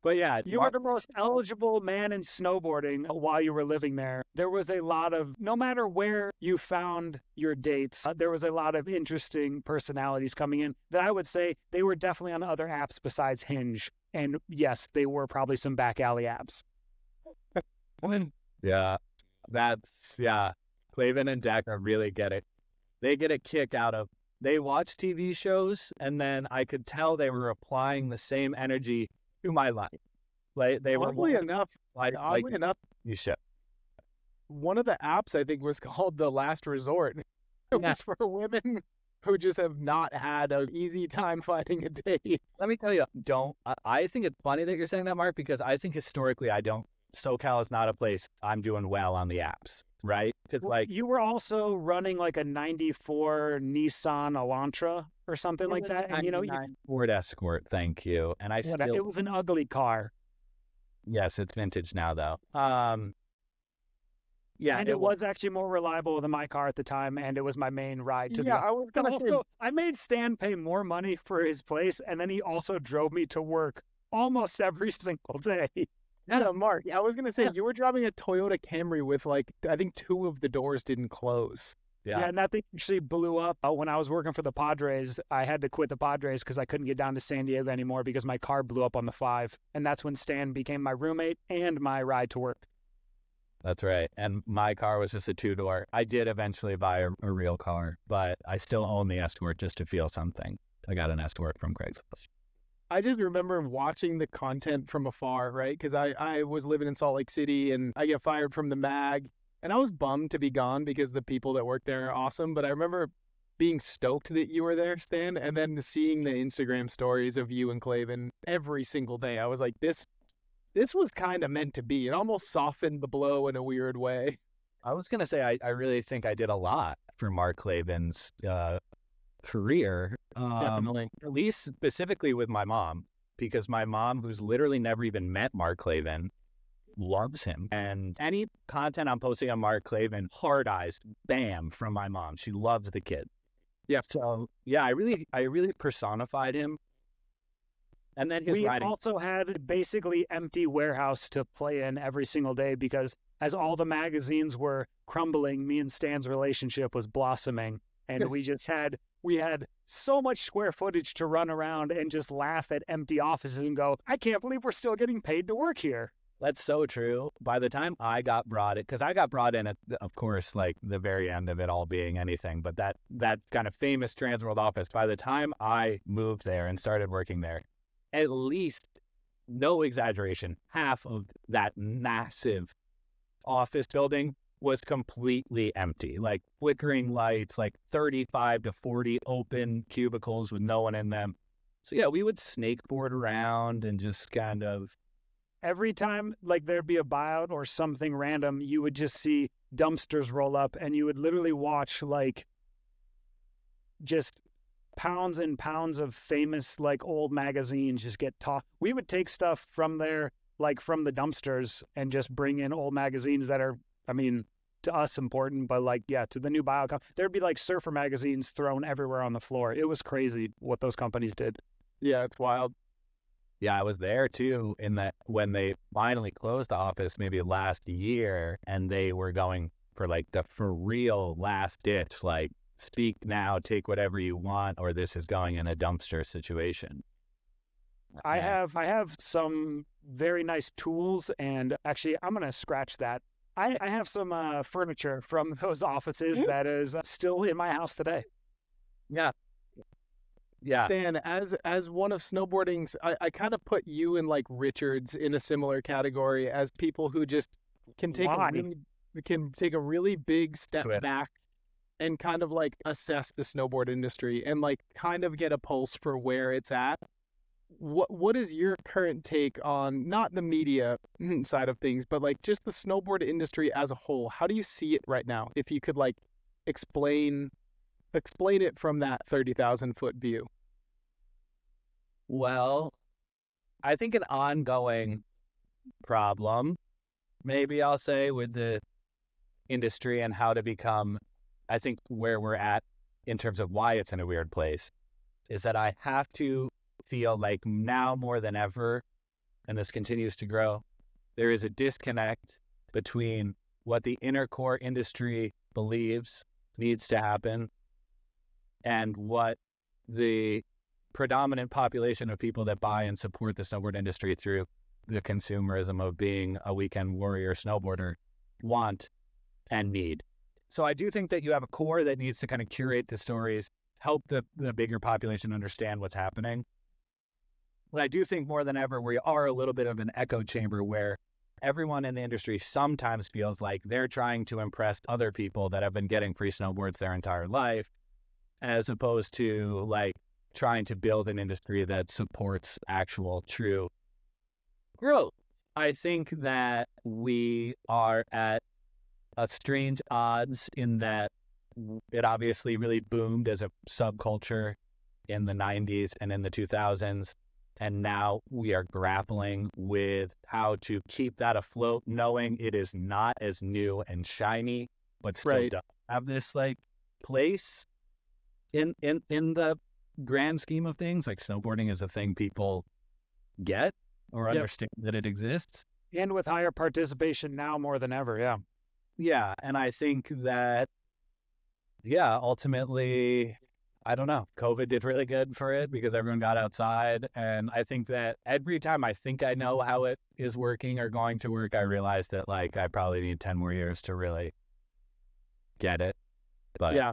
But yeah, you were the most eligible man in snowboarding while you were living there. There was a lot of, no matter where you found your dates, there was a lot of interesting personalities coming in that I would say they were definitely on other apps besides Hinge. And yes, they were probably some back alley apps. Yeah, Clavin and Jack really get it. They get a kick out of, they watch TV shows, and then I could tell they were applying the same energy to my life. Like they oddly were enough, you should. One of the apps I think was called The Last Resort. It was for women who just have not had an easy time finding a date. Let me tell you, I think it's funny that you're saying that, Mark, because I think historically SoCal is not a place I'm doing well on the apps, right? Because like you were also running like a '94 Nissan Elantra or something like that, and Ford Escort, thank you. And it was an ugly car. Yes, it's vintage now though. Yeah, and it was actually more reliable than my car at the time, and it was my main ride to I made Stan pay more money for his place, and then he also drove me to work almost every single day. Yeah, Mark, I was going to say, you were driving a Toyota Camry with I think 2 of the doors didn't close. Yeah, and that thing actually blew up. When I was working for the Padres, I had to quit the Padres because I couldn't get down to San Diego anymore because my car blew up on the 5. And that's when Stan became my roommate and my ride to work. That's right. And my car was just a 2-door. I did eventually buy a real car, but I still own the Escort just to feel something. I got an Escort from Craigslist. I just remember watching the content from afar, right? Because I was living in Salt Lake City, and I get fired from the mag, and I was bummed to be gone because the people that work there are awesome. But I remember being stoked that you were there, Stan, and then seeing the Instagram stories of you and Clavin every single day. I was like, this was kind of meant to be. It almost softened the blow in a weird way. I was going to say, I really think I did a lot for Mark Clavin's career. Definitely. At least specifically with my mom, because my mom, who's literally never even met Mark Clavin, loves him. And any content I'm posting on Mark Clavin, hard eyes, bam, from my mom. She loves the kid. Yeah. So yeah, I really personified him. And then we also had basically empty warehouse to play in every single day because as all the magazines were crumbling, me and Stan's relationship was blossoming. And we had so much square footage to run around and just laugh at empty offices and go, I can't believe we're still getting paid to work here. That's so true. By the time I got brought in, because I got brought in at, of course, like the very end of it all being anything, but that kind of famous Transworld office, by the time I moved there and started working there, at least, no exaggeration, half of that massive office building was completely empty, like flickering lights, like 35 to 40 open cubicles with no one in them. So yeah, we would snakeboard around and just kind of... Every time like there'd be a buyout or something random, you would just see dumpsters roll up and you would literally watch like just pounds and pounds of famous like old magazines just get tossed. We would take stuff from there, like from the dumpsters, and just bring in old magazines that are, I mean, to us important, but like, yeah, to the new buyout, there'd be like surfer magazines thrown everywhere on the floor. It was crazy what those companies did. Yeah, it's wild. Yeah, I was there too in that when they finally closed the office maybe last year and they were going for like the for real last ditch, like speak now, take whatever you want, or this is going in a dumpster situation. I have some very nice tools, and actually I'm going to scratch that. I have some furniture from those offices that is still in my house today. Yeah. Yeah. Stan, as one of snowboarding's, I kind of put you and like Richards in a similar category as people who just can take Why? a really big step Quit. back and kind of like assess the snowboard industry and like kind of get a pulse for where it's at. What is your current take on not the media side of things, but like just the snowboard industry as a whole? How do you see it right now? If you could like explain it from that 30,000-foot view. Well, I think an ongoing problem, maybe I'll say, with the industry and how to become, I think where we're at in terms of why it's in a weird place, is that I have to feel like now more than ever, and this continues to grow, there is a disconnect between what the inner core industry believes needs to happen and what the predominant population of people that buy and support the snowboard industry through the consumerism of being a weekend warrior snowboarder want and need. So I do think that you have a core that needs to kind of curate the stories, help the bigger population understand what's happening. But I do think more than ever, we are a little bit of an echo chamber where everyone in the industry sometimes feels like they're trying to impress other people that have been getting free snowboards their entire life, as opposed to like trying to build an industry that supports actual true growth. I think that we are at a strange odds in that it obviously really boomed as a subculture in the 90s and in the 2000s. And now we are grappling with how to keep that afloat, knowing it is not as new and shiny, but still does have this like place in the grand scheme of things. Like snowboarding is a thing people get or understand that it exists. And with higher participation now more than ever, yeah. Yeah, and I think that, ultimately, I don't know, COVID did really good for it because everyone got outside. And I think that every time I think I know how it is working or going to work, I realize that like I probably need 10 more years to really get it. But yeah,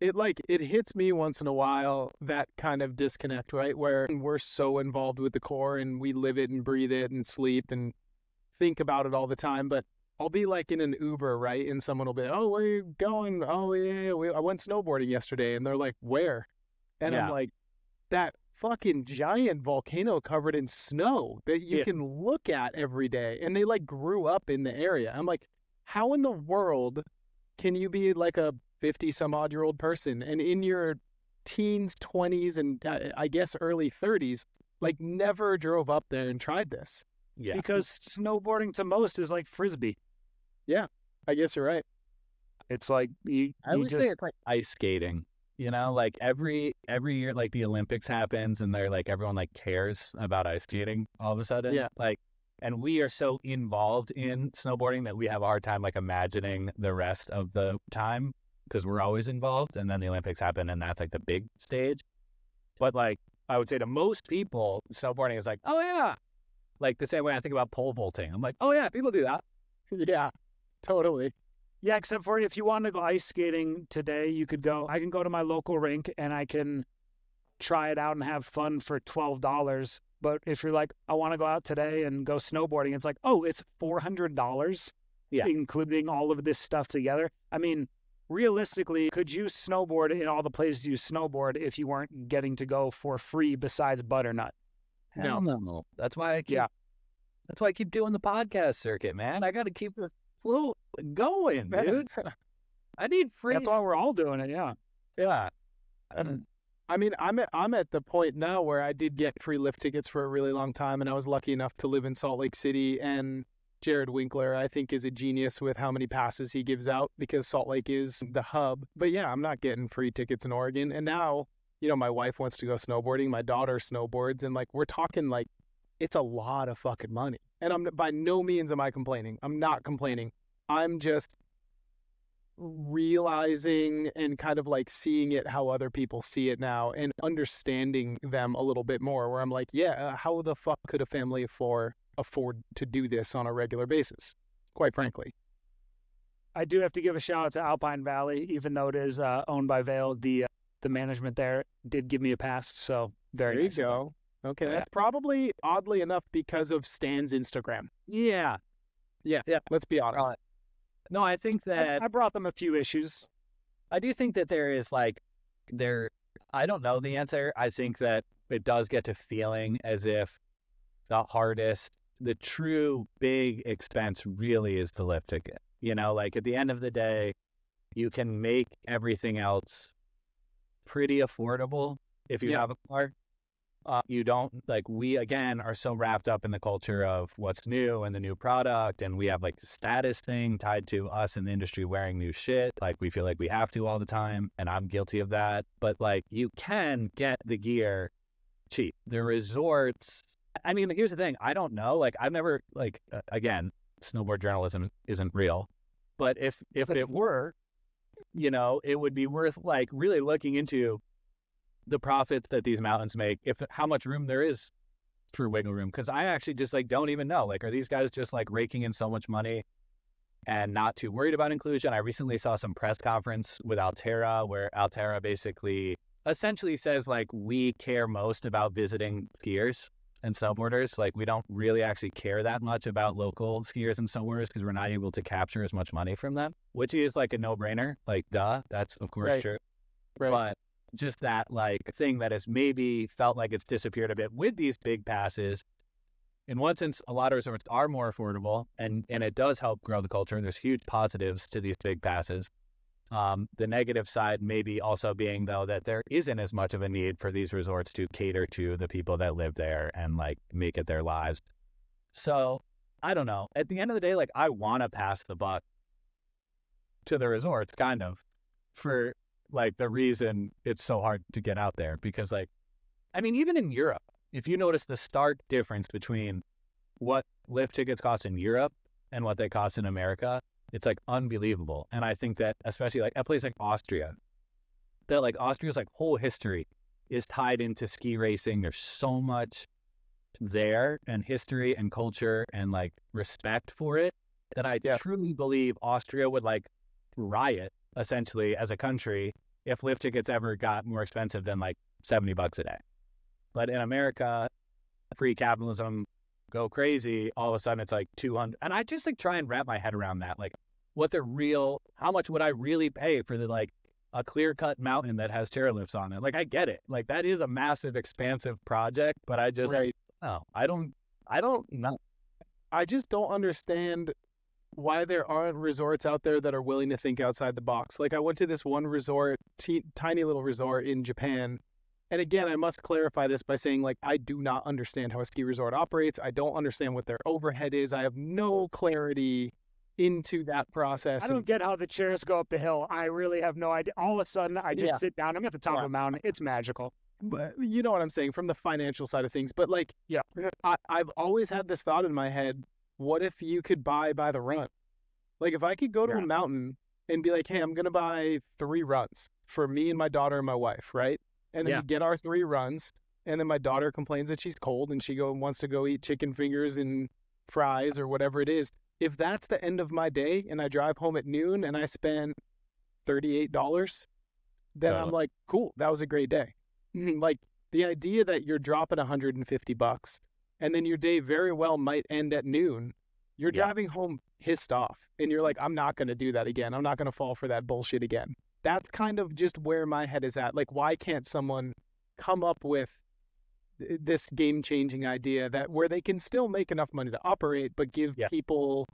it hits me once in a while, that kind of disconnect, right? Where we're so involved with the core and we live it and breathe it and sleep and think about it all the time. But I'll be like in an Uber, right? And someone will be, oh, where are you going? Oh, yeah, I went snowboarding yesterday. And they're like, where? And I'm like, that fucking giant volcano covered in snow that you can look at every day. And they like grew up in the area. I'm like, how in the world can you be like a 50 some odd year old person and in your teens, 20s, and I guess early 30s, like never drove up there and tried this? Yeah. Because snowboarding to most is like Frisbee. Yeah, I guess you're right. It's like I would say it's like ice skating, you know, like every year, like the Olympics happens and they're like, everyone like cares about ice skating all of a sudden. Yeah. Like, and we are so involved in snowboarding that we have a hard time like imagining the rest of the time because we're always involved. And then the Olympics happen and that's like the big stage. But like, I would say to most people, snowboarding is like, oh yeah. Like the same way I think about pole vaulting. I'm like, oh yeah, people do that. Yeah, totally. Yeah, except for if you want to go ice skating today, I can go to my local rink and I can try it out and have fun for $12. But if you're like, I want to go out today and go snowboarding, it's like, oh, it's $400, including all of this stuff together. I mean, realistically, could you snowboard in all the places you snowboard if you weren't getting to go for free besides Butternut? No. That's why I keep doing the podcast circuit, man. I got to keep the flow going, dude. I need free. That's why we're all doing it. Yeah. Yeah. I mean, I'm at the point now where I did get free lift tickets for a really long time, and I was lucky enough to live in Salt Lake City. And Jared Winkler, I think, is a genius with how many passes he gives out because Salt Lake is the hub. But yeah, I'm not getting free tickets in Oregon. And now, you know, my wife wants to go snowboarding. My daughter snowboards. And like, we're talking like, it's a lot of fucking money. And by no means am I complaining. I'm not complaining. I'm just realizing and kind of like seeing it how other people see it now and understanding them a little bit more where I'm like, yeah, how the fuck could a family afford to do this on a regular basis? Quite frankly. I do have to give a shout out to Alpine Valley, even though it is owned by Vail. The the management there did give me a pass. So very There you nice of them. go. Okay, Yeah. that's probably oddly enough because of Stan's Instagram. Yeah. Yeah, let's be honest. No, I think that I brought them a few issues. I do think that there is like I don't know the answer. I think that it does get to feeling as if the true big expense really is the lift ticket. Like at the end of the day, you can make everything else pretty affordable if you have a car. You don't, like, we again are so wrapped up in the culture of what's new and the new product, and we have like a status thing tied to us in the industry wearing new shit. Like we feel like we have to all the time, and I'm guilty of that. But like you can get the gear cheap. The resorts, I mean, here's the thing. I don't know. Like I've never again, snowboard journalism isn't real, but if it were, it would be worth like really looking into the profits that these mountains make, how much room there is for wiggle room. Because I actually just like don't even know. Like, are these guys just like raking in so much money and not too worried about inclusion? I recently saw some press conference with Alterra where Alterra basically essentially says like we care most about visiting skiers and snowboarders. Like we don't really actually care that much about local skiers and snowboarders because we're not able to capture as much money from them, which is like a no-brainer. Like, duh, that's of course true. Right. But just that like thing that has maybe felt like it's disappeared a bit with these big passes. In one sense, a lot of resorts are more affordable and it does help grow the culture. There's huge positives to these big passes. The negative side maybe also being though that there isn't as much of a need for these resorts to cater to the people that live there and like make it their lives. So I don't know. At the end of the day, like I want to pass the buck to the resorts kind of for like the reason it's so hard to get out there because like, I mean, even in Europe, if you notice the stark difference between what lift tickets cost in Europe and what they cost in America, it's like unbelievable. And I think that especially like a place like Austria, that like Austria's like whole history is tied into ski racing. There's so much there and history and culture and like respect for it that I truly believe Austria would like riot essentially as a country if lift tickets ever got more expensive than like $70 a day. But in America, free capitalism, go crazy, all of a sudden it's like 200. And I just like try and wrap my head around that. Like how much would I really pay for the like a clear cut mountain that has chairlifts on it? Like I get it. Like that is a massive, expansive project, but I just, I don't know. I just don't understand why there aren't resorts out there that are willing to think outside the box. Like I went to this one resort, tiny little resort in Japan. And again, I must clarify this by saying like, I do not understand how a ski resort operates. I don't understand what their overhead is. I have no clarity into that process. I don't get how the chairs go up the hill. I really have no idea. All of a sudden, I just sit down. I'm at the top of a mountain. It's magical. But you know what I'm saying from the financial side of things. But like, I've always had this thought in my head. What if you could buy by the run? Like if I could go to a mountain and be like, hey, I'm going to buy 3 runs for me and my daughter and my wife, right? And then we get our 3 runs. And then my daughter complains that she's cold and she wants to go eat chicken fingers and fries or whatever it is. If that's the end of my day and I drive home at noon and I spend $38, then I'm like, cool, that was a great day. Like the idea that you're dropping $150 and then your day very well might end at noon. You're driving home pissed off and you're like, I'm not going to do that again. I'm not going to fall for that bullshit again. That's kind of just where my head is at. Like, why can't someone come up with this game-changing idea that where they can still make enough money to operate, but give people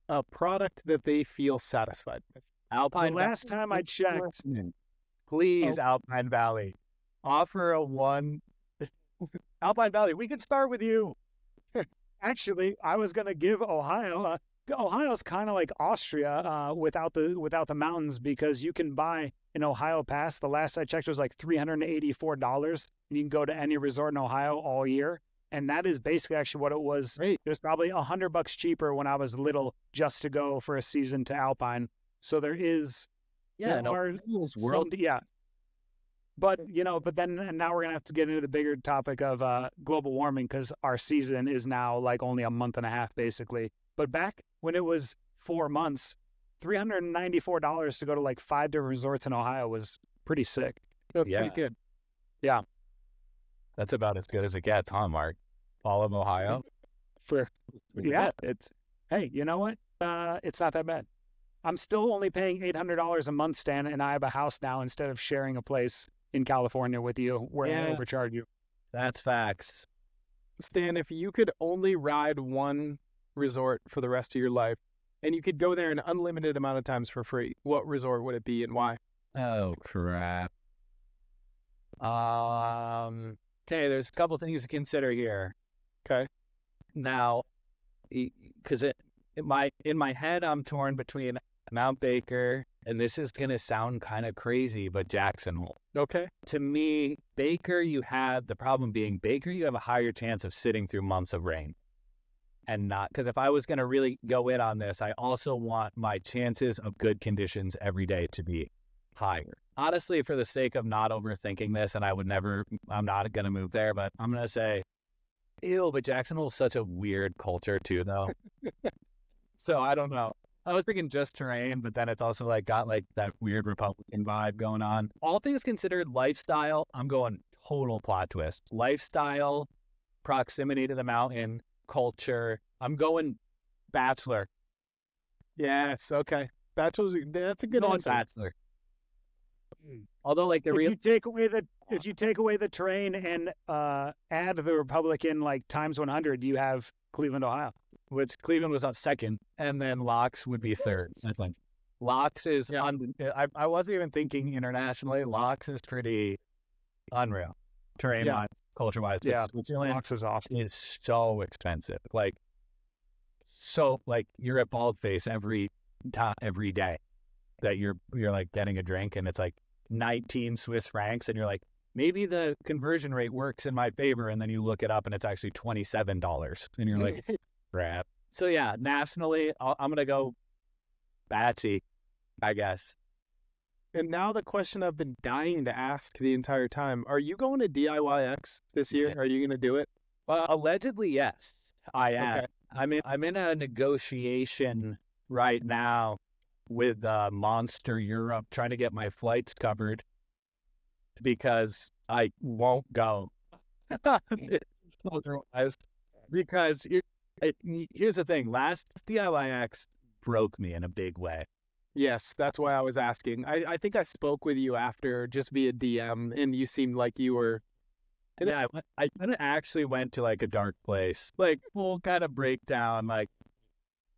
a product that they feel satisfied with? Alpine. The last time I checked, please, Alpine Valley, offer a one. Alpine Valley, we could start with you. Actually, I was gonna give Ohio. Ohio's kind of like Austria without the mountains because you can buy an Ohio pass. The last I checked was like $384, and you can go to any resort in Ohio all year. And that is basically actually what it was. It was probably $100 cheaper when I was little just to go for a season to Alpine. So there is, But, but then and now we're going to have to get into the bigger topic of global warming because our season is now like only a month and a half, basically. But back when it was 4 months, $394 to go to like 5 different resorts in Ohio was pretty sick. That's Yeah. pretty good. That's about as good as it gets, huh, Mark? All of Ohio? Yeah, hey, you know what? It's not that bad. I'm still only paying $800 a month, Stan, and I have a house now instead of sharing a place in California with you where I Yeah. overcharge you. That's facts. Stan, if you could only ride one resort for the rest of your life, and you could go there an unlimited amount of times for free, what resort would it be and why? Oh, crap. Okay, there's a couple things to consider here. Okay. Now, because in my head, I'm torn between Mount Baker, and this is going to sound kind of crazy, but Jackson Hole. Okay. To me, Baker, you have a higher chance of sitting through months of rain. And not, because if I was going to really go in on this, I also want my chances of good conditions every day to be higher. Honestly, for the sake of not overthinking this, and I'm not going to move there, but I'm going to say, ew, but Jackson Hole's such a weird culture too, though. So I don't know. I was thinking just terrain, but then it's also like got like that weird Republican vibe going on. All things considered, lifestyle, I'm going total plot twist. Lifestyle, proximity to the mountain, culture. I'm going Bachelor. Yes. Okay. Bachelor's. That's a good Going answer. Bachelor. Although, like the If real, you take away the terrain and add the Republican like times 100, you have Cleveland, Ohio. which Cleveland was on second, and then Locks would be third. I think Locks is Yeah. I wasn't even thinking internationally. Locks is pretty unreal, terrain Yeah. wise, culture wise. Yeah. Switzerland Fox is awesome. is so expensive. Like you're at Baldface every day that you're like getting a drink, and it's like 19 Swiss francs, and you're like, maybe the conversion rate works in my favor, and then you look it up and it's actually $27, and you're like, crap. So yeah, nationally, I'm gonna go Batsy, I guess. And now the question I've been dying to ask the entire time: are you going to DIYX this year? Are you going to do it? Well, allegedly, yes, I am. Okay. I'm in a negotiation right now with Monster Europe, trying to get my flights covered because I won't go otherwise. Because here's the thing: last DIYX broke me in a big way. Yes, that's why I was asking. I think I spoke with you after just via DM, and you seemed like you were. Yeah, I kind of actually went to like a dark place, like full kind of breakdown, like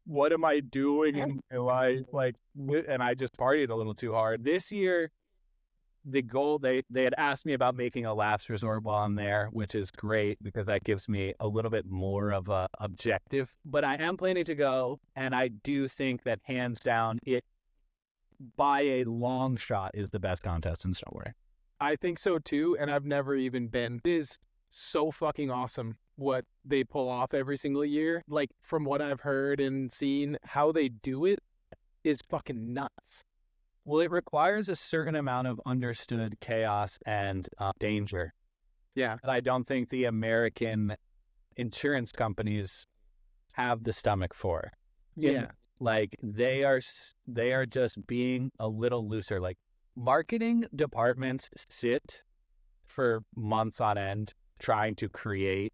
what am I doing in my life? Like, and I just partied a little too hard. This year, the goal, they had asked me about making a laughs resort while I'm there, which is great because that gives me a little bit more of a objective. But I am planning to go, and I do think that hands down, it by a long shot is the best contest in snowboarding. I think so too, and I've never even been. It is so fucking awesome what they pull off every single year. Like, from what I've heard and seen, how they do it is fucking nuts. Well, it requires a certain amount of understood chaos and danger Yeah. that I don't think the American insurance companies have the stomach for. Yeah. Like they are just being a little looser. Like marketing departments sit for months on end trying to create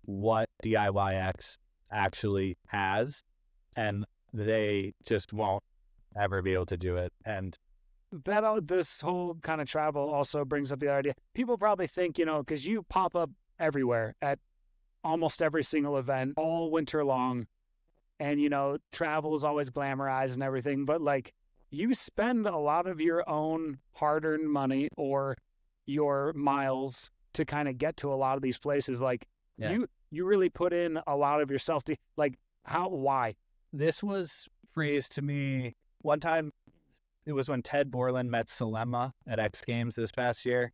what DIYX actually has, and they just won't ever be able to do it. And This whole kind of travel also brings up the idea. People probably think, because you pop up everywhere at almost every single event all winter long, and, travel is always glamorized and everything, but like you spend a lot of your own hard-earned money or your miles to kind of get to a lot of these places. Like you really put in a lot of yourself to, like, why? This was phrased to me one time. It was when Ted Borland met Salema at X Games this past year.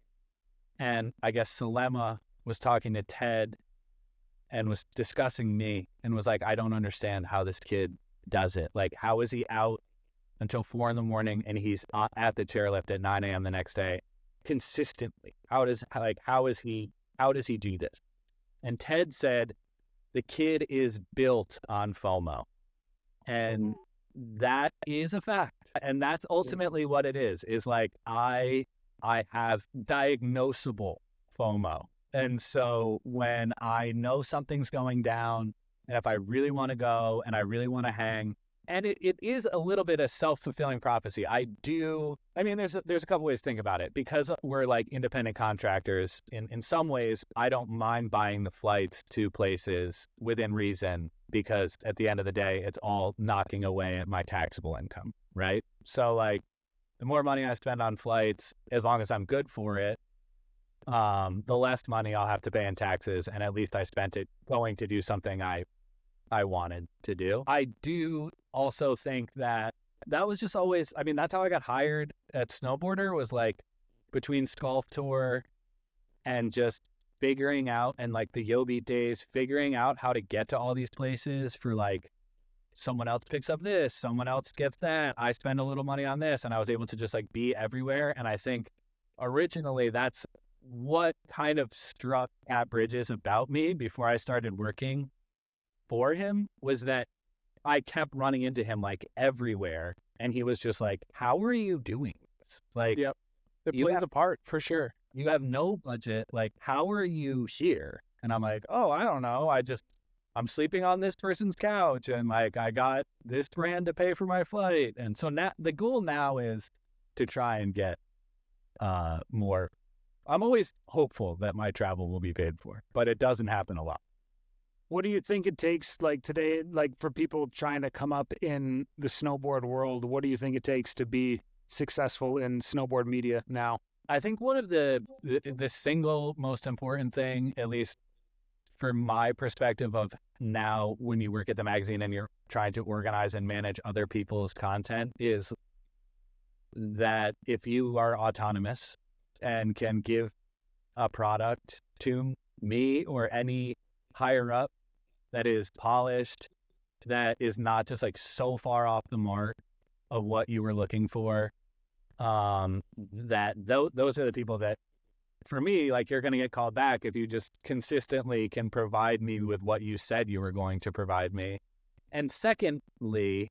And I guess Salema was talking to Ted and was discussing me and was like, I don't understand how this kid does it. Like, how is he out until 4 a.m. and he's at the chairlift at 9 a.m. the next day consistently? How does he do this? And Ted said, the kid is built on FOMO. And that is a fact. And that's ultimately what it is like, I I have diagnosable FOMO. And so when I know something's going down, and if I really want to go and I really want to hang, and it is a little bit a self-fulfilling prophecy. There's a couple ways to think about it. Because we're like independent contractors, in some ways, I don't mind buying the flights to places within reason, because at the end of the day, it's all knocking away at my taxable income, right? So like, the more money I spend on flights, as long as I'm good for it, the less money I'll have to pay in taxes, and at least I spent it going to do something I wanted to do. I do also think that was just always, that's how I got hired at Snowboarder, was like between Sculpt Tour and just figuring out, and like the Yo Beat days, figuring out how to get to all these places for like, someone else picks up this, someone else gets that, I spend a little money on this, and I was able to just like be everywhere. And I think originally that's what kind of struck at Bridges about me before I started working for him, was that I kept running into him like everywhere, and he was just like, how are you doing this? Like, yep, it plays a part for sure. You have no budget, like, how are you here? And I'm like, oh, I don't know, I'm sleeping on this person's couch, and like I got this brand to pay for my flight. And so now the goal now is to try and get more. I'm always hopeful that my travel will be paid for, but it doesn't happen a lot. What do you think it takes, like today, like for people trying to come up in the snowboard world? What do you think it takes to be successful in snowboard media now? I think one of the single most important thing, at least for my perspective of now, when you work at the magazine and you're trying to organize and manage other people's content, is that if you are autonomous and can give a product to me or any higher up that is polished, that is not just like so far off the mark of what you were looking for, that those are the people that, for me, like, you're going to get called back if you just consistently can provide me with what you said you were going to provide me. And secondly,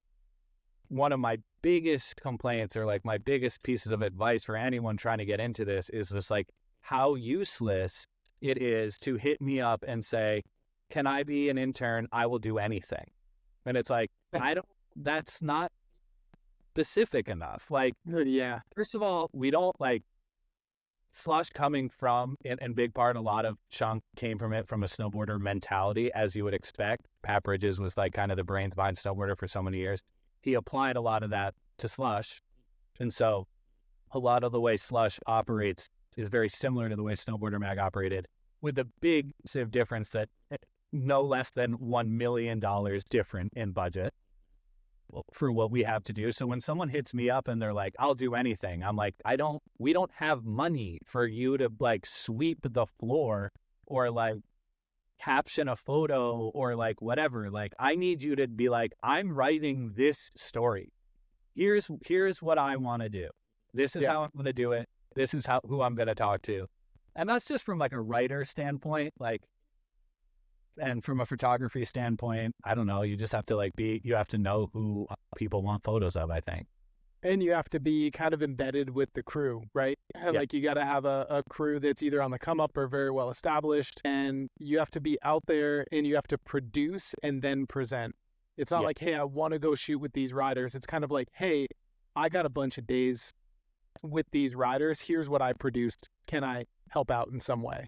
one of my biggest complaints, or like my biggest pieces of advice for anyone trying to get into this, is just like how useless it is to hit me up and say, can I be an intern? I will do anything. And it's like, that's not specific enough. Like, yeah, first of all, we don't like Slush coming from, in big part, a lot of chunk came from it from a snowboarder mentality, as you would expect. Pat Bridges was like kind of the brains behind Snowboarder for so many years. He applied a lot of that to Slush. And so a lot of the way Slush operates is very similar to the way Snowboarder Mag operated, with the big difference that no less than $1 million different in budget for what we have to do. So when someone hits me up and they're like, I'll do anything, I'm like, we don't have money for you to like sweep the floor or like caption a photo or like whatever. Like, I need you to be like, I'm writing this story. Here's what I want to do. This is how I'm going to do it. This is who I'm going to talk to. And that's just from like a writer standpoint, like, and from a photography standpoint, I don't know, you just have to you have to know who people want photos of, I think. And you have to be kind of embedded with the crew, right? Yeah. Like, you got to have a crew that's either on the come up or very well established, and you have to be out there and you have to produce and then present. It's not like, hey, I want to go shoot with these riders. It's kind of like, hey, I got a bunch of days with these riders. Here's what I produced. Can I help out in some way?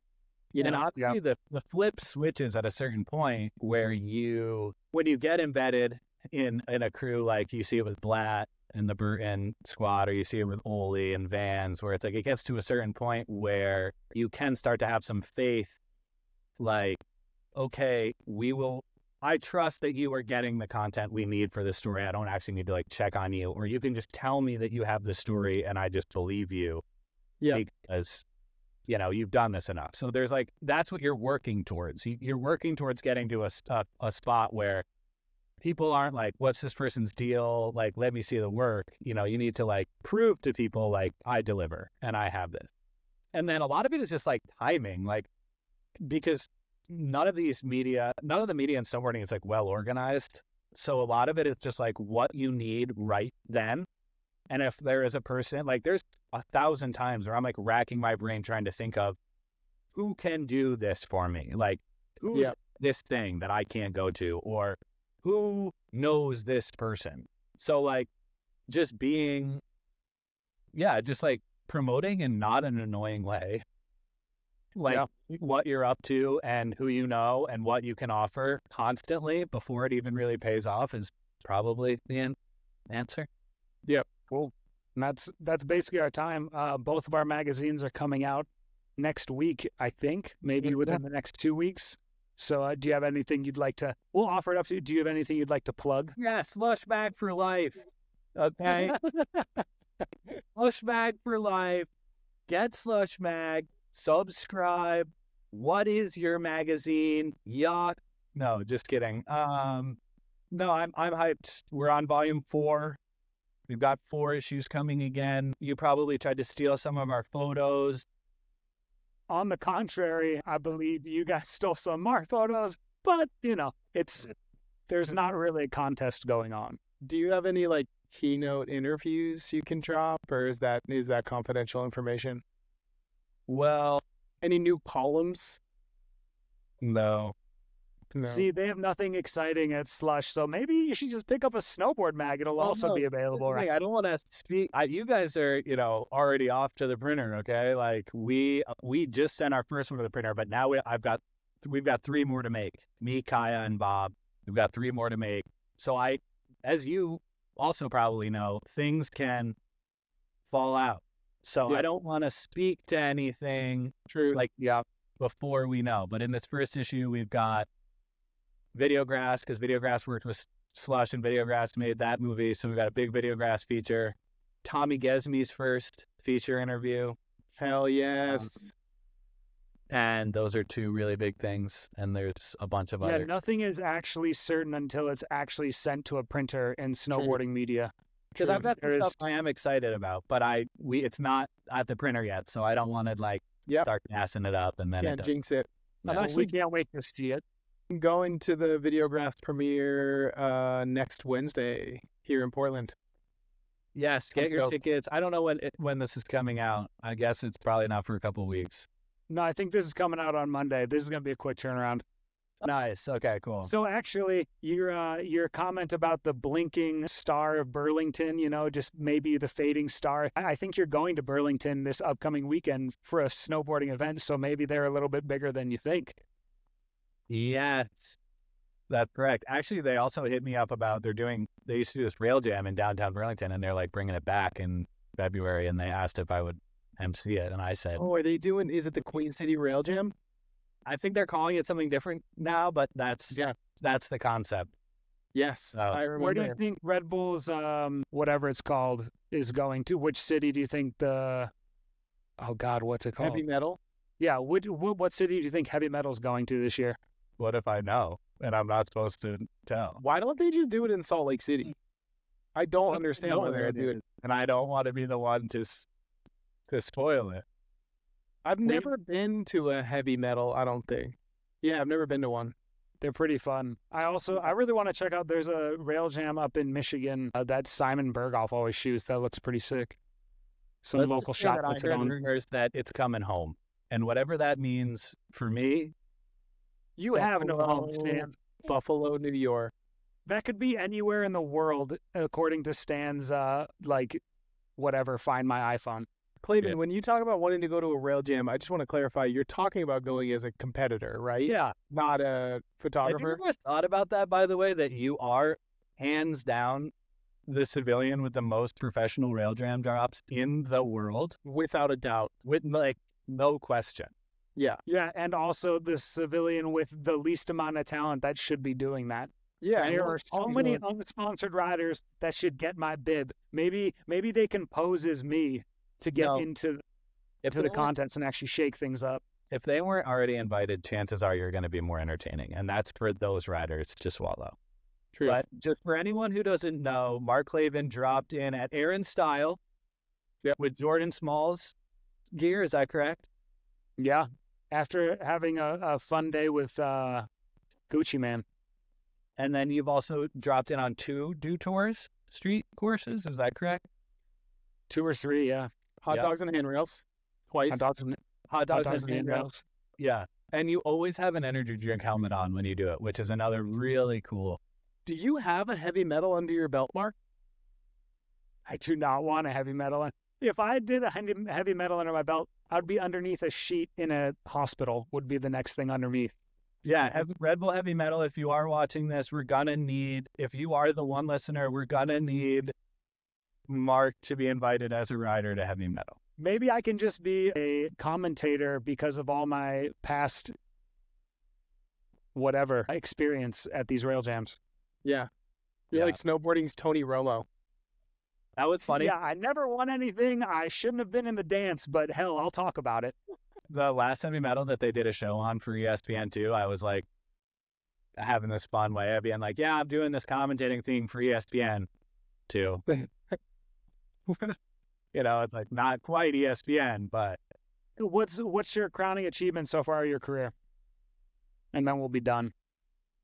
And obviously the flip switches at a certain point where when you get embedded in a crew, like you see it with Blatt and the Burton squad, or you see it with Ole and Vans, where it's like, it gets to a certain point where you can start to have some faith, like, okay, I trust that you are getting the content we need for this story. I don't actually need to like check on you, or you can just tell me that you have the story and I just believe you. Yeah. Because you've done this enough. So there's like, that's what you're working towards. You're working towards getting to a spot where people aren't like, what's this person's deal? Like, let me see the work. You need to like prove to people like, I deliver and I have this. And then a lot of it is just like timing, like, because none of the media in snowboarding is like well organized. So a lot of it is just like what you need right then. And if there is a person, like there's 1,000 times where I'm like racking my brain trying to think of who can do this for me? Like who's this thing that I can't go to, or who knows this person? So like just being, just like promoting in not an annoying way, like what you're up to and who you know and what you can offer constantly before it even really pays off is probably the answer. Yep. Cool. And that's basically our time. Both of our magazines are coming out next week, I think, maybe within the next 2 weeks. So do you have anything you'd like to, we'll offer it up to you. Do you have anything you'd like to plug? Yeah, Slush Mag for life. Okay. Slush Mag for life. Get Slush Mag. Subscribe. What is your magazine? Yuck. No, just kidding. No, I'm hyped. We're on volume 4. We've got 4 issues coming again. You probably tried to steal some of our photos. On the contrary, I believe you guys stole some of our photos, but there's not really a contest going on. Do you have any like keynote interviews you can drop, or is that confidential information? Well, any new columns? No. See, they have nothing exciting at Slush, so maybe you should just pick up a Snowboard mag. It'll also be available. Right? I don't want to speak. You guys are, already off to the printer. Okay, like we just sent our first one to the printer, but now we've got 3 more to make. Me, Kaya, and Bob. We've got 3 more to make. So as you also probably know, things can fall out. So I don't want to speak to anything before we know. But in this first issue, we've got Videograss, because Videograss worked with Slush and Videograss made that movie. So we've got a big Videograss feature. Tommy Gesme's first feature interview. Hell yes. And those are 2 really big things. And there's a bunch of other. Yeah, nothing is actually certain until it's actually sent to a printer in snowboarding media. Because I've got some stuff I am excited about, but it's not at the printer yet, so I don't want to start gassing it up and then can't jinx it. I actually can't wait to see it. I'm going to the Videograss premiere next Wednesday here in Portland. Yes, get your tickets. I don't know when this is coming out. I guess it's probably not for a couple of weeks. No, I think this is coming out on Monday. This is going to be a quick turnaround. Nice. Okay, cool. So actually, your comment about the blinking star of Burlington, just maybe the fading star. I think you're going to Burlington this upcoming weekend for a snowboarding event, so maybe they're a little bit bigger than you think. Yes, that's correct. Actually, they also hit me up about they used to do this rail jam in downtown Burlington, and they're bringing it back in February, and they asked if I would MC it, and I said, "Oh, is it the Queen City Rail Jam?" I think they're calling it something different now, but that's the concept. Yes, I remember. Where do you think Red Bull's whatever it's called is going to? Which city do you think what's it called? Heavy Metal? Yeah, what city do you think Heavy Metal's going to this year? What if I know and I'm not supposed to tell? Why don't they just do it in Salt Lake City? I don't understand why they're doing it. And I don't want to be the one to spoil it. I've never been to a Heavy Metal, I don't think. Yeah, I've never been to one. They're pretty fun. I really want to check out, there's a rail jam up in Michigan that Simon Berghoff always shoots. That looks pretty sick. Some local shop puts it on. Rumors that it's coming home. And whatever that means for me. You have no home, Stan. Buffalo, New York. That could be anywhere in the world, according to Stan's, Find My iPhone. Clayton, when you talk about wanting to go to a rail jam, I just want to clarify, you're talking about going as a competitor, right? Yeah. Not a photographer? Have you ever thought about that, by the way, that you are hands down the civilian with the most professional rail jam drops in the world? Without a doubt. With, no question. Yeah. Yeah, and also the civilian with the least amount of talent that should be doing that. Yeah, there are so many unsponsored riders that should get my bib. Maybe they can pose as me to get into the contents and actually shake things up. If they weren't already invited, chances are you're going to be more entertaining, and that's for those riders to swallow. True. But just for anyone who doesn't know, Mark Clavin dropped in at Aaron Style with Jordan Small's gear. Is that correct? Yeah. After having a fun day with Gucci Man. And then you've also dropped in on 2 Dew Tours street courses. Is that correct? 2 or 3, yeah. Hot Yeah. dogs and handrails. Twice. Hot dogs and Hot dogs and handrails. handrails. Yeah. And you always have an energy drink helmet on when you do it, which is another really cool. Do you have a heavy metal under your belt, Mark? I do not want a heavy metal. If I did a heavy metal under my belt, I'd be underneath a sheet in a hospital, would be the next thing underneath. Yeah, Red Bull Heavy Metal, if you are watching this, we're going to need, if you are the one listener, we're going to need Mark to be invited as a rider to Heavy Metal. Maybe I can just be a commentator because of all my past whatever experience at these rail jams. Yeah. You're Yeah. like snowboarding's Tony Romo. That was funny. Yeah, I never won anything. I shouldn't have been in the dance, but hell, I'll talk about it. The last Heavy Metal that they did a show on for ESPN2, I was like having this fun way of being like, yeah, I'm doing this commentating thing for ESPN2. You know, it's like not quite ESPN, but What's your crowning achievement so far in your career? And then we'll be done.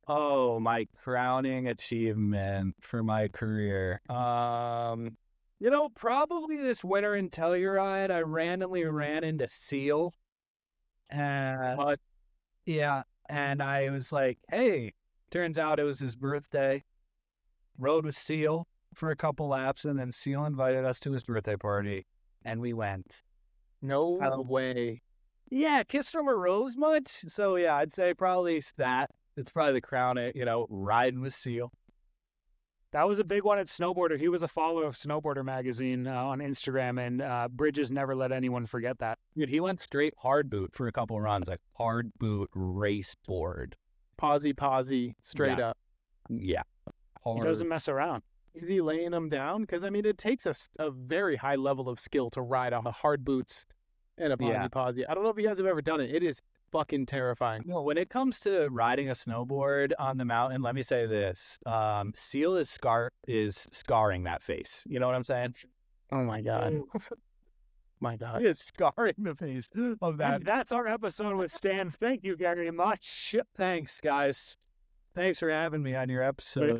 oh, my crowning achievement for my career. You know, probably this winter in Telluride, I randomly ran into Seal. But Yeah, and I was like, hey, turns out it was his birthday. Rode with Seal for a couple laps, and then Seal invited us to his birthday party, and we went. no Oh. way. Yeah, kissed from a rose much? So yeah, I'd say probably that. It's probably the crown, riding with Seal. That was a big one at Snowboarder. He was a follower of Snowboarder magazine on Instagram, and Bridges never let anyone forget that. Dude, he went straight hard boot for a couple runs, like hard boot race board. Posy, straight Yeah. up. Yeah. He Hard. doesn't mess around. Is he laying them down? Because, I mean, it takes a very high level of skill to ride on hard boots and a Yeah. posy. I don't know if you guys have ever done it. It is fucking terrifying. No, when it comes to riding a snowboard on the mountain, let me say this: Seal is scarring that face. You know what I'm saying? Oh, my God. My God. He is scarring the face of that. And that's our episode with Stan. Thank you very much. Thanks, guys. Thanks for having me on your episode.